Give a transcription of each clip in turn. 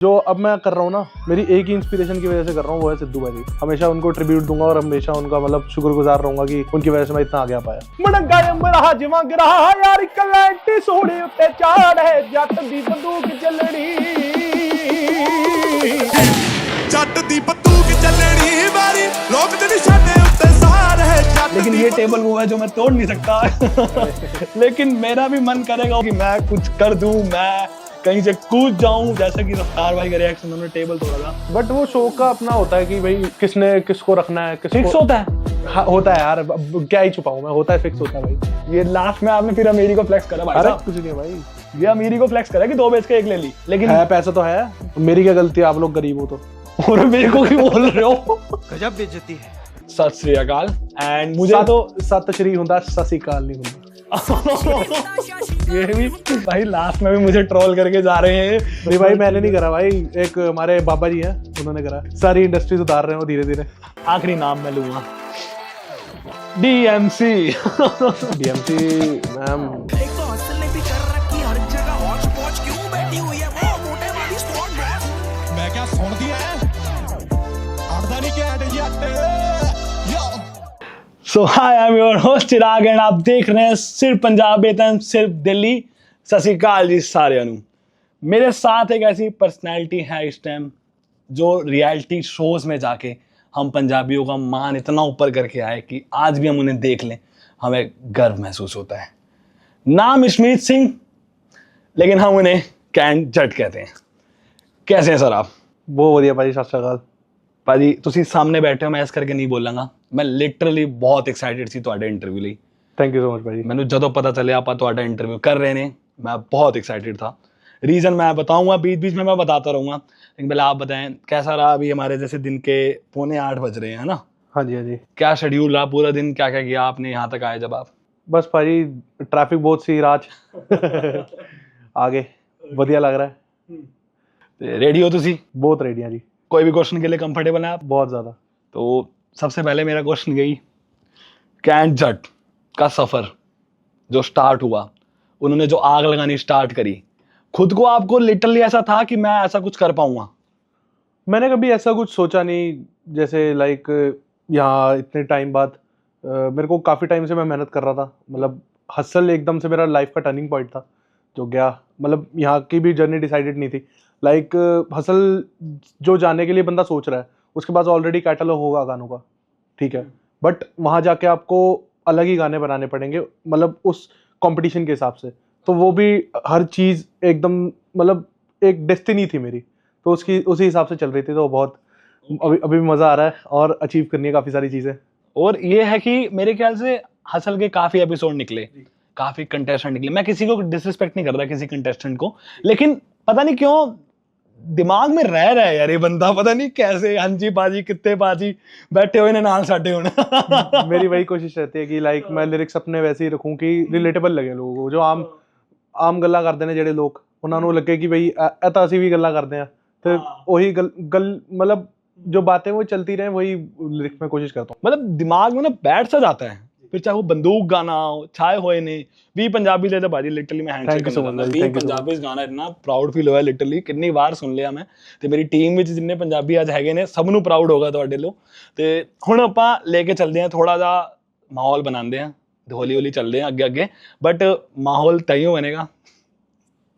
जो अब मैं कर रहा हूँ ना, मेरी एक ही इंस्पिरेशन की वजह से कर रहा हूँ, वो है सिद्धू भाई। हमेशा उनको ट्रिब्यूट दूंगा और हमेशा उनका मतलब शुक्रगुजार रहूंगा कि उनकी वजह से मैं इतना आगे आ पाया। मड़ंगा अंबरा जमंग रहा यार कलैंटी सोहणे उत्ते चाड़ है जट दी बंदूक चलनी, जट दी बंदूक चलनी वारी लोग ते निशाने उत्ते सार है। लेकिन ये टेबल वो है जो मैं तोड़ नहीं सकता लेकिन मेरा भी मन करेगा कि मैं कुछ कर दूं, मैं कहीं से कूद जाऊं जैसे कि रफ्तार भाई का रिएक्शन, उन्होंने टेबल तोड़ा था। बट वो शो का अपना होता है कि भाई किसने किसको रखना है, फिक्स होता है। हाँ, होता है यार, अब क्या ही छुपाऊं मैं, होता है, फिक्स होता है भाई। ये लास्ट में आपने फिर अमीरी को फ्लेक्स करा भाई अरे साहब। कुछ नहीं भाई, ये अमीरी को फ्लेक्स करा कि 2 बेच के 1 ले ली, लेकिन है पैसा तो है, मेरी क्या गलती है, आप लोग गरीब हो तो। और मेरे को भी बोल रहे हो गजब बेइज्जती है। सत श्री अकाल। एंड मुझे तो सत श्री हुंदा सत काल नहीं हुंदा। ये भी भाई लास्ट में भी मुझे ट्रोल करके जा रहे हैं। नहीं भाई मैंने नहीं करा भाई, एक हमारे बाबा जी हैं उन्होंने करा। सारी इंडस्ट्री सुधार रहे हो धीरे धीरे। आखिरी नाम मैं लूंगा डीएमसी। डीएमसी मैम एक तो हसल ने भी कर रखी हर जगह हौच पौच क्यों बैठी हुई है वो मोटे वाली स्क्वाड बॉस। मैं क्या सुन दिया है अड़दा नहीं क्या यो। So hi I am your host Chirag and आप देख रहे हैं सिर्फ पंजाब एतम सिर्फ दिल्ली। सत श्री अकाल जी सारे नु। मेरे साथ एक ऐसी पर्सनैलिटी है इस टाइम जो रियलिटी शोज में जाके हम पंजाबियों का मान इतना ऊपर करके आए कि आज भी हम उन्हें देख लें हमें गर्व महसूस होता है। नाम इशमीत सिंह, लेकिन हम उन्हें कैंट जट कहते हैं। कैसे हैं सर आप? बहुत बढ़िया भाई, सत श्री अकाल ਭਾਜੀ ਤੁਸੀਂ ਸਾਹਮਣੇ ਬੈਠੇ ਹੋ, ਮੈਂ ਇਸ ਕਰਕੇ ਨਹੀਂ ਬੋਲਾਂਗਾ। ਮੈਂ ਲਿਟਰਲੀ ਬਹੁਤ ਐਕਸਾਈਟਿਡ ਸੀ ਤੁਹਾਡੇ ਇੰਟਰਵਿਊ ਲਈ। थैंक यू सो मच भाई। ਮੈਨੂੰ ਜਦੋਂ ਪਤਾ ਚੱਲਿਆ ਆਪਾਂ ਤੁਹਾਡਾ ਇੰटरव्यू कर रहे हैं मैं बहुत एक्साइटेड था। रीज़न मैं बताऊंगा, बीच बीच में मैं बताता रहूँगा, लेकिन पहले आप बताएं कैसा रहा। अभी हमारे जैसे दिन के 7:45 बज रहे हैं ना। हाँ जी हाँ जी। क्या शेड्यूल रहा पूरा दिन, क्या क्या किया आपने यहाँ तक आए जब आप? बस भाजी ट्रैफिक बहुत सी राज आगे बढ़िया लग रहा है। रेडी हो तुसी? बहुत रेडी हैं जी। कोई भी क्वेश्चन के लिए कंफर्टेबल है आप? बहुत ज़्यादा। तो सबसे पहले मेरा क्वेश्चन यही, कैंट जट का सफ़र जो स्टार्ट हुआ, उन्होंने जो आग लगानी स्टार्ट करी, खुद को आपको लिटरली ऐसा था कि मैं ऐसा कुछ कर पाऊंगा? मैंने कभी ऐसा कुछ सोचा नहीं। जैसे लाइक यहाँ इतने टाइम बाद मेरे को काफ़ी टाइम से मैं मेहनत कर रहा था, मतलब हसल एकदम से मेरा लाइफ का टर्निंग पॉइंट था जो गया। मतलब यहाँ की भी जर्नी डिसाइडेड नहीं थी। लाइक हसल जो जाने के लिए बंदा सोच रहा है उसके पास ऑलरेडी कैटलॉग होगा गानों का, ठीक है, बट वहाँ जाके आपको अलग ही गाने बनाने पड़ेंगे, मतलब उस कंपटीशन के हिसाब से। तो वो भी हर चीज़ एकदम मतलब एक डेस्टिनी थी मेरी, तो उसकी उसी हिसाब से चल रही थी। तो बहुत अभी भी मज़ा आ रहा है और अचीव करनी है काफ़ी सारी चीज़ें। और ये है कि मेरे ख्याल से हसल के काफ़ी एपिसोड निकले, काफ़ी कंटेस्टेंट निकले। मैं किसी को डिसरिस्पेक्ट नहीं कर रहा किसी कंटेस्टेंट को, लेकिन पता नहीं क्यों दिमाग में रह रहा है यार ये बंदा, पता नहीं कैसे हंजी बाजी कितने बाजी बैठे हुए ने नाल साडे हुण। मेरी वही कोशिश रहती है कि लाइक मैं लिरिक्स अपने वैसे ही रखूं कि रिलेटेबल लगे लोगों को। जो आम गल्लां करते ने ਜਿਹੜੇ ਲੋਕ, ਉਹਨਾਂ ਨੂੰ ਲੱਗੇ कि भाई ਇਹ ਤਾਂ ਅਸੀਂ भी गल्लां करते हैं, तो वही गल मतलब जो बातें वो चलती रहे, वही लिरिक्स में कोशिश करता हूँ। मतलब दिमाग में ना बैठ सा जाता है। फिर चाहे वो बंदूक गाना हो, छाए होए ने भी पंजाबी दे बाजी, लिटरली मैं हैंडशेक करना भी पंजाबी गाना इतना प्राउड फील होया। लिटरली कितनी बार सुन लिया मैं, ਤੇ ਮੇਰੀ ਟੀਮ ਵਿੱਚ ਜਿੰਨੇ ਪੰਜਾਬੀ ਅੱਜ ਹੈਗੇ ਨੇ ਸਭ ਨੂੰ ਪ੍ਰਾਊਡ ਹੋਗਾ ਤੁਹਾਡੇ ਲੋ। ਤੇ ਹੁਣ ਆਪਾਂ ਲੈ ਕੇ ਚੱਲਦੇ ਹਾਂ, ਥੋੜਾ ਜਿਹਾ ਮਾਹੌਲ ਬਣਾਉਂਦੇ हैं, हौली हौली चल रहे हैं आगे आगे, बट माहौल तय बनेगा।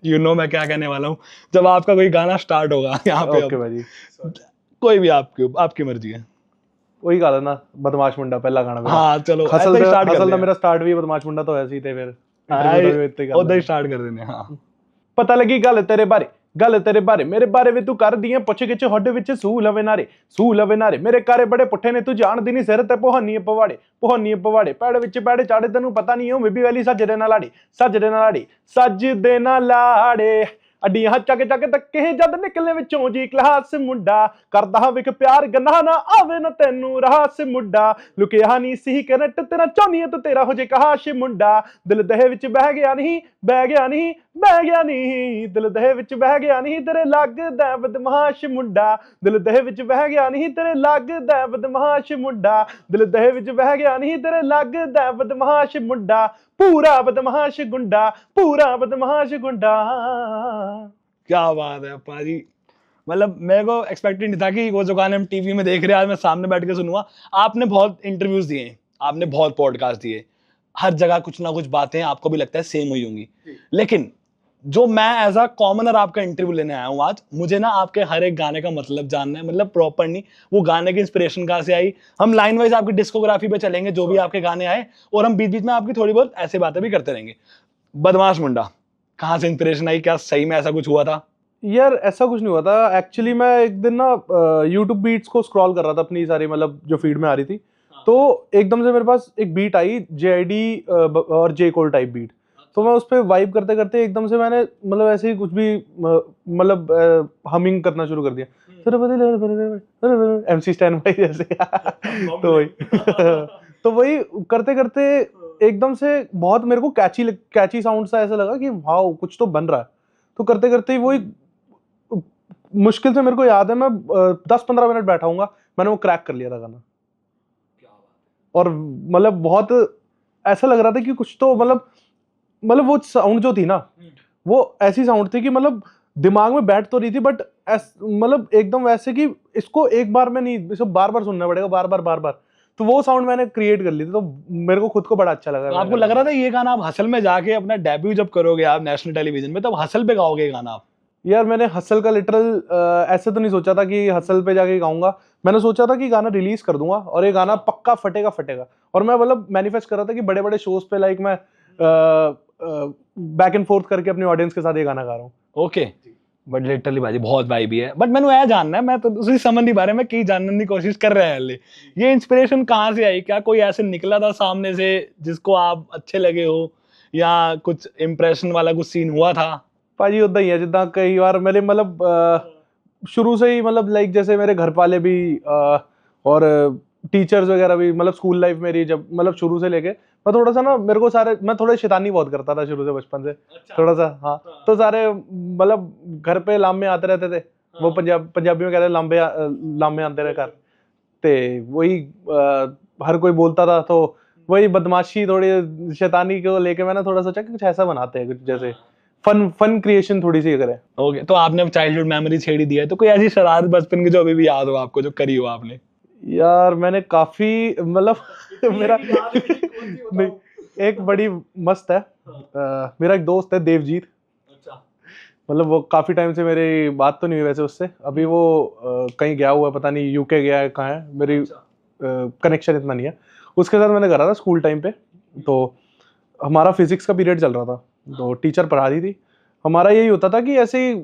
यू नो मैं क्या कहने वाला हूँ, जब आपका कोई गाना स्टार्ट होगा यहाँ पे। ओके भाई, कोई भी आपकी मर्जी है। वही गा लेना बदमाश मुंडा पहला गाना मेरा। हाँ चलो हसल स्टार्ट दा मेरा स्टार्ट भी बदमाश मुंडा तो ऐसे ही थे, फिर उधर ही स्टार्ट कर देने। हाँ पता लगी गल तेरे बारे मेरे बारे वे तू कर दियां पुछ गिच हड विच सू लवे नारे मेरे कारे बड़े पुट्ठे ने तू जानदी नहीं सिर ते पोहानी पवाड़े पैड़ विच पैड़ चाड़े तैनू पता नहीं हो बेबी वैली सजदे ना लाड़े अड्डियां चक चक तके जद निकले विचों जी क्लास मुंडा करदा विख प्यार गन्ना ना आवे ना तैनू रास मुंडा लुकिया नहीं सी करट तेरा चाहनी तो तेरा हो जे कहाश मुंडा दिल दहे विच बह गया नहीं दिल दहे विच बह गया नहीं तेरे लगदा बदमाश मुंडा दिल दहे विच बह गया नहीं तेरे लगदा बदमाश मुंडा दिल दहे विच बह गया नहीं तेरे लगदा बदमाश मुंडा पूरा बदमाश गुंडा। क्या बात है पाजी। मतलब मेरे को एक्सपेक्टेड नहीं था कि वो जो गाने हम टीवी में देख रहे हैं आज मैं सामने बैठ के सुनूंगा। आपने बहुत इंटरव्यूज दिए, आपने बहुत पॉडकास्ट दिए, हर जगह कुछ ना कुछ बातें आपको भी लगता है सेम हुई होंगी, लेकिन जो मैं एज अ कॉमनर आपका इंटरव्यू लेने आया हूँ आज, मुझे ना आपके हर एक गाने का मतलब जानना है, मतलब प्रॉपर नहीं, वो गाने की इंस्पिरेशन कहाँ से आई। हम लाइन वाइज आपकी डिस्कोग्राफी पे चलेंगे, जो भी आपके गाने आए, और हम बीच बीच में आपकी थोड़ी बहुत ऐसे बातें भी करते रहेंगे। बदमाश मुंडा कहाँ से इंस्पिरेशन आई, क्या सही में ऐसा कुछ हुआ था? यार ऐसा कुछ नहीं हुआ था एक्चुअली। मैं एक दिन ना यूट्यूब बीट्स को स्क्रॉल कर रहा था अपनी सारी, मतलब जो फीड में आ रही थी, तो एकदम से मेरे पास एक बीट आई JID और J Cole टाइप बीट। तो मैं उस पर वाइब करते करते एकदम से मैंने मतलब ऐसे ही कुछ भी मतलब हमिंग करना शुरू कर दिया, MC स्टैन भाई जैसे। तो वही तो वही करते करते एकदम से बहुत मेरे को कैची साउंड सा ऐसा लगा कि वाओ कुछ तो बन रहा है। तो करते करते वही मुश्किल से मेरे को याद है मैं 10-15 मिनट बैठा हूँगा, मैंने वो क्रैक कर लिया था गाना। और मतलब बहुत ऐसा लग रहा था कि कुछ तो मतलब वो साउंड जो थी ना, वो ऐसी साउंड थी कि मतलब दिमाग में बैठ तो रही थी, बट मतलब एकदम वैसे कि इसको एक बार में नहीं, इसको बार बार सुनना पड़ेगा, बार बार। तो वो साउंड मैंने क्रिएट कर ली थी, तो मेरे को खुद को बड़ा अच्छा लगा। तो आपको लग रहा था ये गाना आप हसल में जाके अपना डेब्यू जब करोगे आप नेशनल टेलीविजन में, तब हसल पे गाओगे गाना आप? यार मैंने हसल का लिटरल ऐसे तो नहीं सोचा था कि हसल पे जाके गाऊंगा। मैंने सोचा था कि गाना रिलीज कर दूंगा और ये गाना पक्का फटेगा। और मैं मतलब मैनिफेस्ट कर रहा था कि बड़े बड़े शोज पे लाइक मैं बैक एंड फोर्थ करके अपनी ऑडियंस के साथ ये गाना गा रहा हूँ। ओके, बट लिटरली भाजी बहुत वाइबी है। बट मैंने यह जानना है, मैं तो उसी समझ नहीं बारे में की जानने की कोशिश कर रहे हैं। ये इंस्पिरेशन कहाँ से आई? क्या कोई ऐसे निकला था सामने से जिसको आप अच्छे लगे हो, या कुछ इम्प्रेशन वाला कुछ सीन हुआ था? भाजी उदा ही है जिदा कई बार मेरे मतलब शुरू से ही मतलब लाइक जैसे मेरे घर वाले भी और टीचर्स वगैरह भी, मतलब स्कूल लाइफ मेरी जब मतलब शुरू से लेके मैं थोड़ा सा ना, मेरे को सारे मैं थोड़ा शैतानी बहुत करता था शुरू से, बचपन से। अच्छा। थोड़ा सा हाँ। तो सारे मतलब घर पे लामे आते रहते थे। वो पंजाबी में कहते हैं लामे आते रहे घर। ते वही हर कोई बोलता था, तो वही बदमाशी थोड़ी शैतानी को लेके मैंने थोड़ा सोचा कि कुछ ऐसा बनाते हैं, कुछ जैसे फन क्रिएशन थोड़ी सी करें। ओके, तो आपने चाइल्डहुड मेमोरी छेड़ी दी है, तो कोई ऐसी शरारत बचपन की जो अभी भी याद हो आपको, जो करी हो आपने? यार मैंने काफी मतलब मेरा नहीं, एक बड़ी मस्त है। मेरा एक दोस्त है देवजीत। अच्छा। मतलब वो काफी टाइम से मेरी बात तो नहीं हुई वैसे उससे। अभी वो कहीं गया हुआ है, पता नहीं UK गया है, कहाँ है, मेरी कनेक्शन इतना नहीं है उसके साथ। मैंने करा था स्कूल टाइम पे, तो हमारा फिजिक्स का पीरियड चल रहा था, तो टीचर पढ़ा रही थी। हमारा यही होता था कि ऐसे ही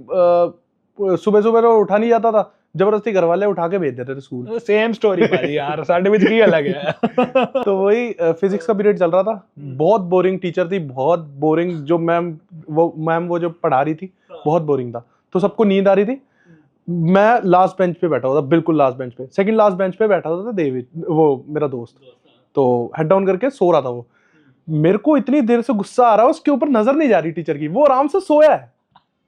सुबह सुबह तो उठा नहीं जाता था, जबरदस्ती घर वाले उठा के भेज देते थे स्कूल। सेम स्टोरी भाई यार, सर्टिफिकेट की अलग है। तो वही फिजिक्स का पीरियड चल रहा था, बहुत बोरिंग टीचर थी, बहुत बोरिंग। जो मैम वो जो पढ़ा रही थी बहुत बोरिंग था, तो सबको नींद आ रही थी। मैं लास्ट बेंच पे बैठा हुआ था, बिल्कुल लास्ट बेंच पे, सेकंड लास्ट बेंच पे बैठा हुआ था देवी, वो मेरा दोस्त। तो हेड डाउन करके सो रहा था वो। मेरे को इतनी देर से गुस्सा आ रहा है, उसके ऊपर नजर नहीं जा रही टीचर की, वो आराम से सोया है।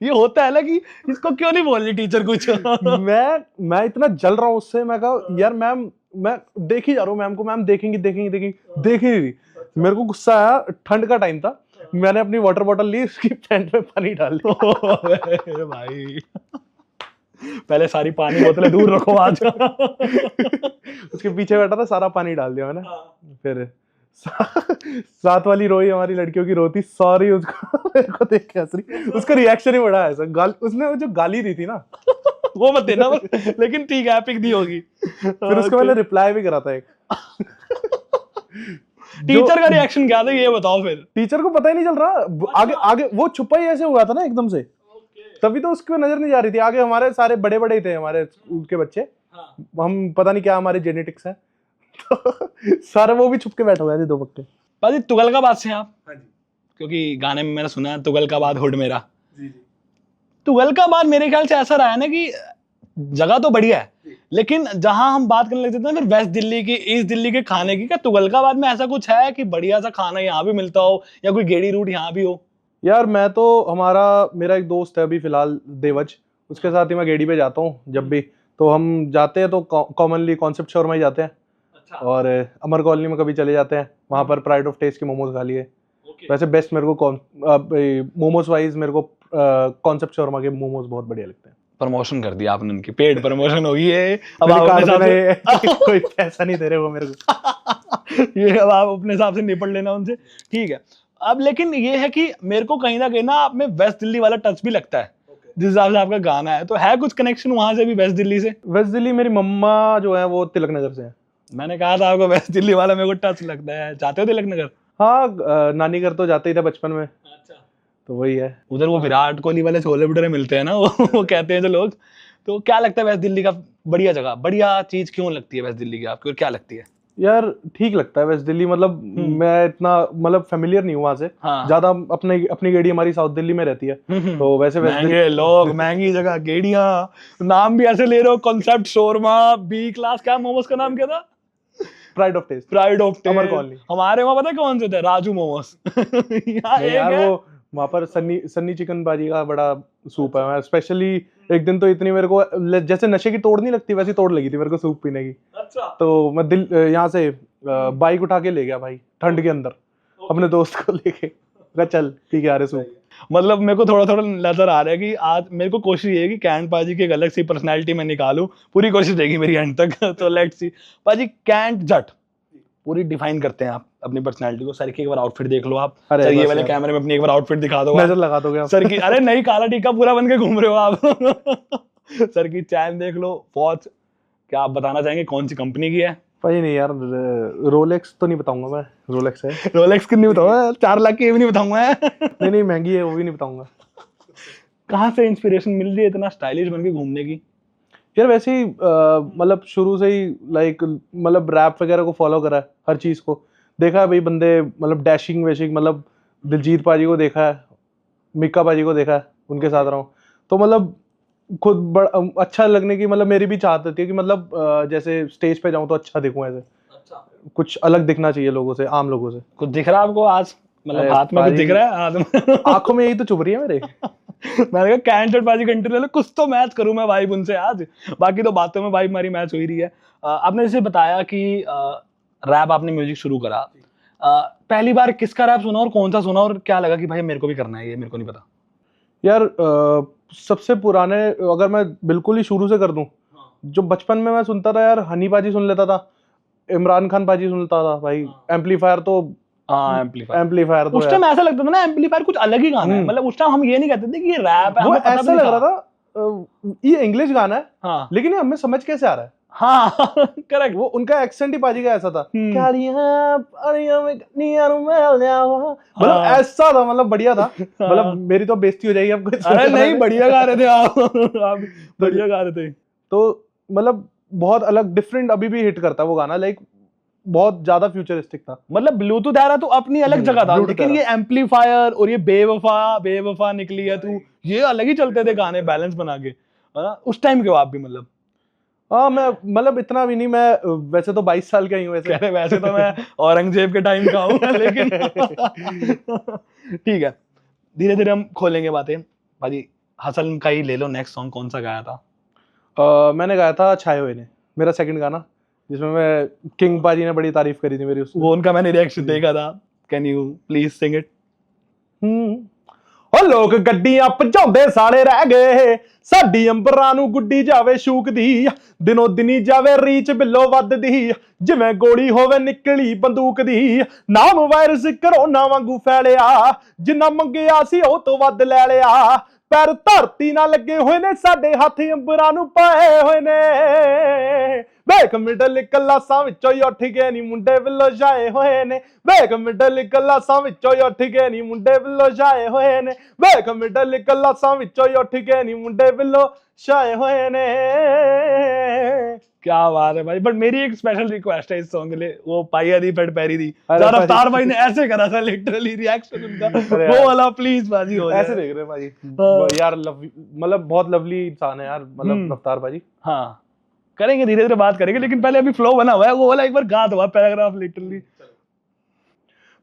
ये होता है ना कि इसको क्यों नहीं बोल रही टीचर कुछ। मैं इतना जल रहा हूँ उससे। मैं कहा यार मैम, मैं देख ही जा रहा हूँ मैम को, मैम देखेंगी देख ही नहीं रही। मेरे को गुस्सा आया, ठंड का टाइम था, मैंने अपनी वाटर बॉटल ली, उसकी पैंट में पानी डाल दिया। भाई पहले सारी पानी बोतलें दूर रखो आज। उसके पीछे बैठा था, सारा पानी डाल दिया मैंने। फिर साथ वाली रोई, हमारी लड़कियों की रोती सॉरी उसको। मेरे को देख के हंस रही, उसका रिएक्शन ही बड़ा ऐसा। उसने जो गाली दी थी ना वो मत देना बस, लेकिन ठीक है एपिक दी होगी। फिर उसको मैंने रिप्लाई भी करा था एक। टीचर का रिएक्शन क्या था ये बताओ फिर? टीचर को पता ही नहीं चल रहा, आगे वो छुपा ही ऐसे हुआ था ना एकदम से, तभी तो उसकी नजर नहीं जा रही थी। आगे हमारे सारे बड़े बड़े ही थे, हमारे स्कूल के बच्चे। हम पता नहीं क्या हमारे जेनेटिक्स है, तो सारे वो भी छुप के बैठे हुए थे 2 पक्के। पाजी तुगलकाबाद से आप? हाँ जी। क्योंकि गाने में मैंने सुना है तुगलकाबाद हुड मेरा। जी। तुगलकाबाद मेरे ख्याल से ऐसा रहा है ना कि जगह तो बढ़िया है, लेकिन जहां हम बात करने लग जाते हैं फिर वेस्ट दिल्ली की, ईस्ट दिल्ली के खाने की, क्या तुगलकाबाद में ऐसा कुछ है कि बढ़िया सा खाना यहाँ भी मिलता हो, या कोई गेड़ी रूट यहाँ भी हो? यार मैं तो मेरा एक दोस्त है अभी फिलहाल देवज, उसके साथ ही मैं गेड़ी पे जाता हूँ जब भी। तो हम जाते हैं तो कॉमनली कॉन्सेप्ट शॉर्मा ही जाते हैं। अच्छा। और अमर कॉलोनी में कभी चले जाते हैं, वहाँ पर प्राइड ऑफ टेस्ट के मोमोज खा लिए। वैसे बेस्ट मेरे को मोमोज वाइज मेरे को कॉन्सेप्ट शॉर्मा के मोमोज बहुत बढ़िया लगते हैं। प्रमोशन कर दिया आपने उनकी, पेड प्रमोशन होगी ये। अब मेरे आप कार्ड अपने में हिसाब से कोई पैसा नहीं दे रहे वो मेरे को। ये अब आप अपने हिसाब से निपट लेना उनसे, ठीक है। अब लेकिन ये है कि मेरे को कहीं ना कहीं ना आप में वेस्ट दिल्ली वाला टच भी लगता है, जिस हिसाब से आपका गाना है, तो है कुछ कनेक्शन वहां से भी वेस्ट दिल्ली से? वेस्ट दिल्ली मेरी मम्मा जो है वो तिलक नगर से है। मैंने कहा था आपको वेस्ट दिल्ली वाला मेरे को टच लगता है। जाते हो तिलक नगर? हाँ नानी घर तो जाते ही थे बचपन में, अच्छा। तो वही है। उधर वो विराट कोहली वाले छोले भटूरे मिलते हैं ना, वो कहते हैं जो लोग। तो क्या लगता है वेस्ट दिल्ली का बढ़िया जगह, बढ़िया चीज क्यों लगती है वेस्ट दिल्ली की आपको, और क्या लगती है? यार ठीक लगता है वेस्ट दिल्ली, मतलब मैं इतना मतलब फेमिलियर नहीं हूँ वहाँ से। हाँ। ज्यादा अपनी गेड़ी हमारी साउथ दिल्ली में रहती है, तो वैसे वेस्ट महंगे लोग, महंगी जगह, गेड़ियां, नाम भी ऐसे ले रहे हो, कॉन्सेप्ट शोरमा, बी क्लास, क्या मोमोज का नाम क्या था? Pride of taste, pride of Amar taste. Colony. हमारे वहाँ पता है कौन से थे? राजू मोमोज। यार वो वहाँ पर सन्नी चिकन भाजी का बड़ा सूप है स्पेशली। एक दिन तो इतनी मेरे को जैसे नशे की तोड़ नहीं लगती वैसी तोड़ लगी थी मेरे को सूप पीने की। अच्छा। तो मैं यहाँ से बाइक उठा के ले गया भाई ठंड के अंदर अपने दोस्त को लेके, कहा चल ठीक है, अरे सूप। मतलब मेरे को थोड़ा थोड़ा नजर आ रहा है कि आज मेरे को कोशिश ये है कि कैंट पाजी की एक अलग सी पर्सनैलिटी में निकालूं, पूरी कोशिश रहेगी मेरी एंड तक। तो लेट्स सी पाजी, कैंट जट पूरी डिफाइन करते हैं आप अपनी पर्सनैलिटी को। सर की एक बार आउटफिट देख लो आप, अरे सर ये बस वाले यार। कैमरे में अपनी एक बार आउटफिट दिखा दो, नजर लगा दोगे आप। सर की, अरे नहीं काला टीका पूरा बन के घूम रहे हो आप। सर की चैन देख लो, वॉच, क्या आप बताना चाहेंगे कौन सी कंपनी की है? भाई नहीं यार, रोलेक्स तो नहीं बताऊंगा मैं, रोलेक्स है। रोलेक्स की नहीं बताऊंगा, 4 लाख की ये भी नहीं बताऊंगा। नहीं महंगी है वो भी नहीं बताऊंगा। कहाँ से इंस्पिरेशन मिल रही है इतना स्टाइलिश बन के घूमने की? यार वैसे ही मतलब शुरू से ही लाइक मतलब रैप वगैरह को फॉलो करा है, हर चीज को देखा है भाई बंदे, मतलब डैशिंग वैशिंग, मतलब दिलजीत पाजी को देखा है, मिक्का पाजी को देखा है, उनके साथ रहा हूँ, तो मतलब खुद अच्छा लगने की मतलब मेरी भी चाहत होती है कि मतलब जैसे स्टेज पे जाऊं तो अच्छा दिखूं, ऐसे अच्छा, कुछ अलग दिखना चाहिए लोगों से, आम लोगों से। कुछ दिख रहा है आपको आज? मतलब अरे हाथ में कुछ पाजी, दिख रहा है? हाथ में आंखों में यही तो चुभ रही है मेरे। मैंने कहा कैंट बाजी कंट्री ले लो, कुछ तो मैच करूं मैं वाइब उनसे आज। बाकी तो बातों में वाइब हमारी मैच हो ही रही है। आपने जैसे बताया कि रैप आपने म्यूजिक शुरू करा, पहली बार किसका रैप सुना और कौन सा सुना, और क्या लगा कि भाई मेरे को भी करना है ये, मेरे को नहीं पता? यार सबसे पुराने अगर मैं बिल्कुल ही शुरू से कर दूं, जो बचपन में मैं सुनता था यार, हनी पाजी सुन लेता था, इमरान खान पाजी सुनता था भाई, एम्पलीफायर तो एम्पलीफायर तो उस टाइम ऐसा लगता था ना एम्पलीफायर कुछ अलग ही गाना है, मतलब उस टाइम हम ये नहीं कहते थे कि ये रैप है, वो हमें पता ऐसा भी लग नहीं रहा था ये इंग्लिश गाना है, हाँ लेकिन ये हमें समझ कैसे आ रहा है। हाँ करेक्ट। वो उनका एक्सेंट ही पाजी का ऐसा था, मतलब ऐसा था, मतलब बढ़िया था। मतलब मेरी तो बेइज्जती हो जाएगी आपको। अरे नहीं, बढ़िया गा रहे थे आप बढ़िया गा रहे थे। तो मतलब बहुत अलग डिफरेंट अभी भी हिट करता है वो गाना, लाइक बहुत ज्यादा फ्यूचरिस्टिक था। मतलब ब्लूटूथ आ रहा तो अपनी अलग जगह था, लेकिन ये एम्पलीफायर और ये बेवफा निकली है तू, ये अलग ही चलते थे गाने बैलेंस बना के, है ना? उस टाइम के हो आप भी? मतलब हाँ मैं मतलब इतना भी नहीं, मैं वैसे तो 22 साल का ही हूँ वैसे। वैसे तो मैं औरंगजेब के टाइम का हूँ, लेकिन ठीक है, धीरे धीरे हम खोलेंगे बातें। भाजी हसल का ही ले लो, नेक्स्ट सॉन्ग कौन सा गाया था? मैंने गाया था छाए हुए ने, मेरा सेकंड गाना, जिसमें मैं किंग पाजी ने बड़ी तारीफ करी थी मेरी उसमें। वो उनका मैंने रिएक्शन देखा था, can you please sing it? ਉਹ ਲੋਕ ਗੱਡੀਆਂ ਭਜਾਉਂਦੇ ਸਾਲੇ ਰਹਿ ਗਏ, ਸਾਡੀ ਅੰਬਰਾਂ ਨੂੰ ਗੁੱਡੀ ਜਾਵੇ ਸ਼ੂਕਦੀ, ਦਿਨੋਂ ਦਿਨੀ ਜਾਵੇ ਰੀਚ ਬਿੱਲੋ ਵੱਧਦੀ, ਜਿਵੇਂ ਗੋਲੀ ਹੋਵੇ ਨਿਕਲੀ ਬੰਦੂਕ ਦੀ, ਨਾਮ ਵਾਇਰਸ ਕਰੋਨਾ ਵਾਂਗੂ ਫੈਲਿਆ, ਜਿੰਨਾ ਮੰਗਿਆ ਸੀ ਉਹ ਤੋਂ ਵੱਧ ਲੈ ਲਿਆ, ਪੈਰ ਧਰਤੀ ਨਾਲ ਲੱਗੇ ਹੋਏ ਨੇ, ਸਾਡੇ ਹੱਥ ਅੰਬਰਾਂ ਨੂੰ ਪਾਏ ਹੋਏ ਨੇ, ਵੇਖ ਮਿਡਲ ਕਲਾਸਾਂ ਵਿੱਚੋਂ ਹੀ ਉੱਠ ਕੇ ਨੀ ਮੁੰਡੇ ਵੱਲੋਂ ਜਾਏ ਹੋਏ ਨੇ, ਵੇਖ ਮਿਡਲ ਕਲਾਸਾਂ ਵਿੱਚੋਂ ਹੀ ਉੱਠ ਕੇ ਨੀ ਮੁੰਡੇ ਵੱਲੋਂ ਜਾਏ ਹੋਏ ਨੇ, ਵੇਖ ਮਿਡਲ ਕਲਾਸਾਂ ਵਿੱਚੋਂ ਹੀ ਉੱਠ ਕੇ ਨੀ ਮੁੰਡੇ ਵੱਲੋਂ छाए हुए ने। क्या बात है भाई, बट मेरी एक स्पेशल रिक्वेस्ट है इस सॉन्ग के लिए, वो पाई दी पेट पैरी दी, रफ्तार भाई ने ऐसे करा था लिटरली रिएक्शन उनका, वो वाला प्लीज बाजी हो जाए। ऐसे देख रहे हैं भाई यार, मतलब बहुत लवली इंसान है यार, मतलब रफ्तार भाजी। हाँ करेंगे, धीरे धीरे बात करेंगे, लेकिन पहले अभी फ्लो बना हुआ है, वो वाला एक बार गा दो पैराग्राफ लिटरली।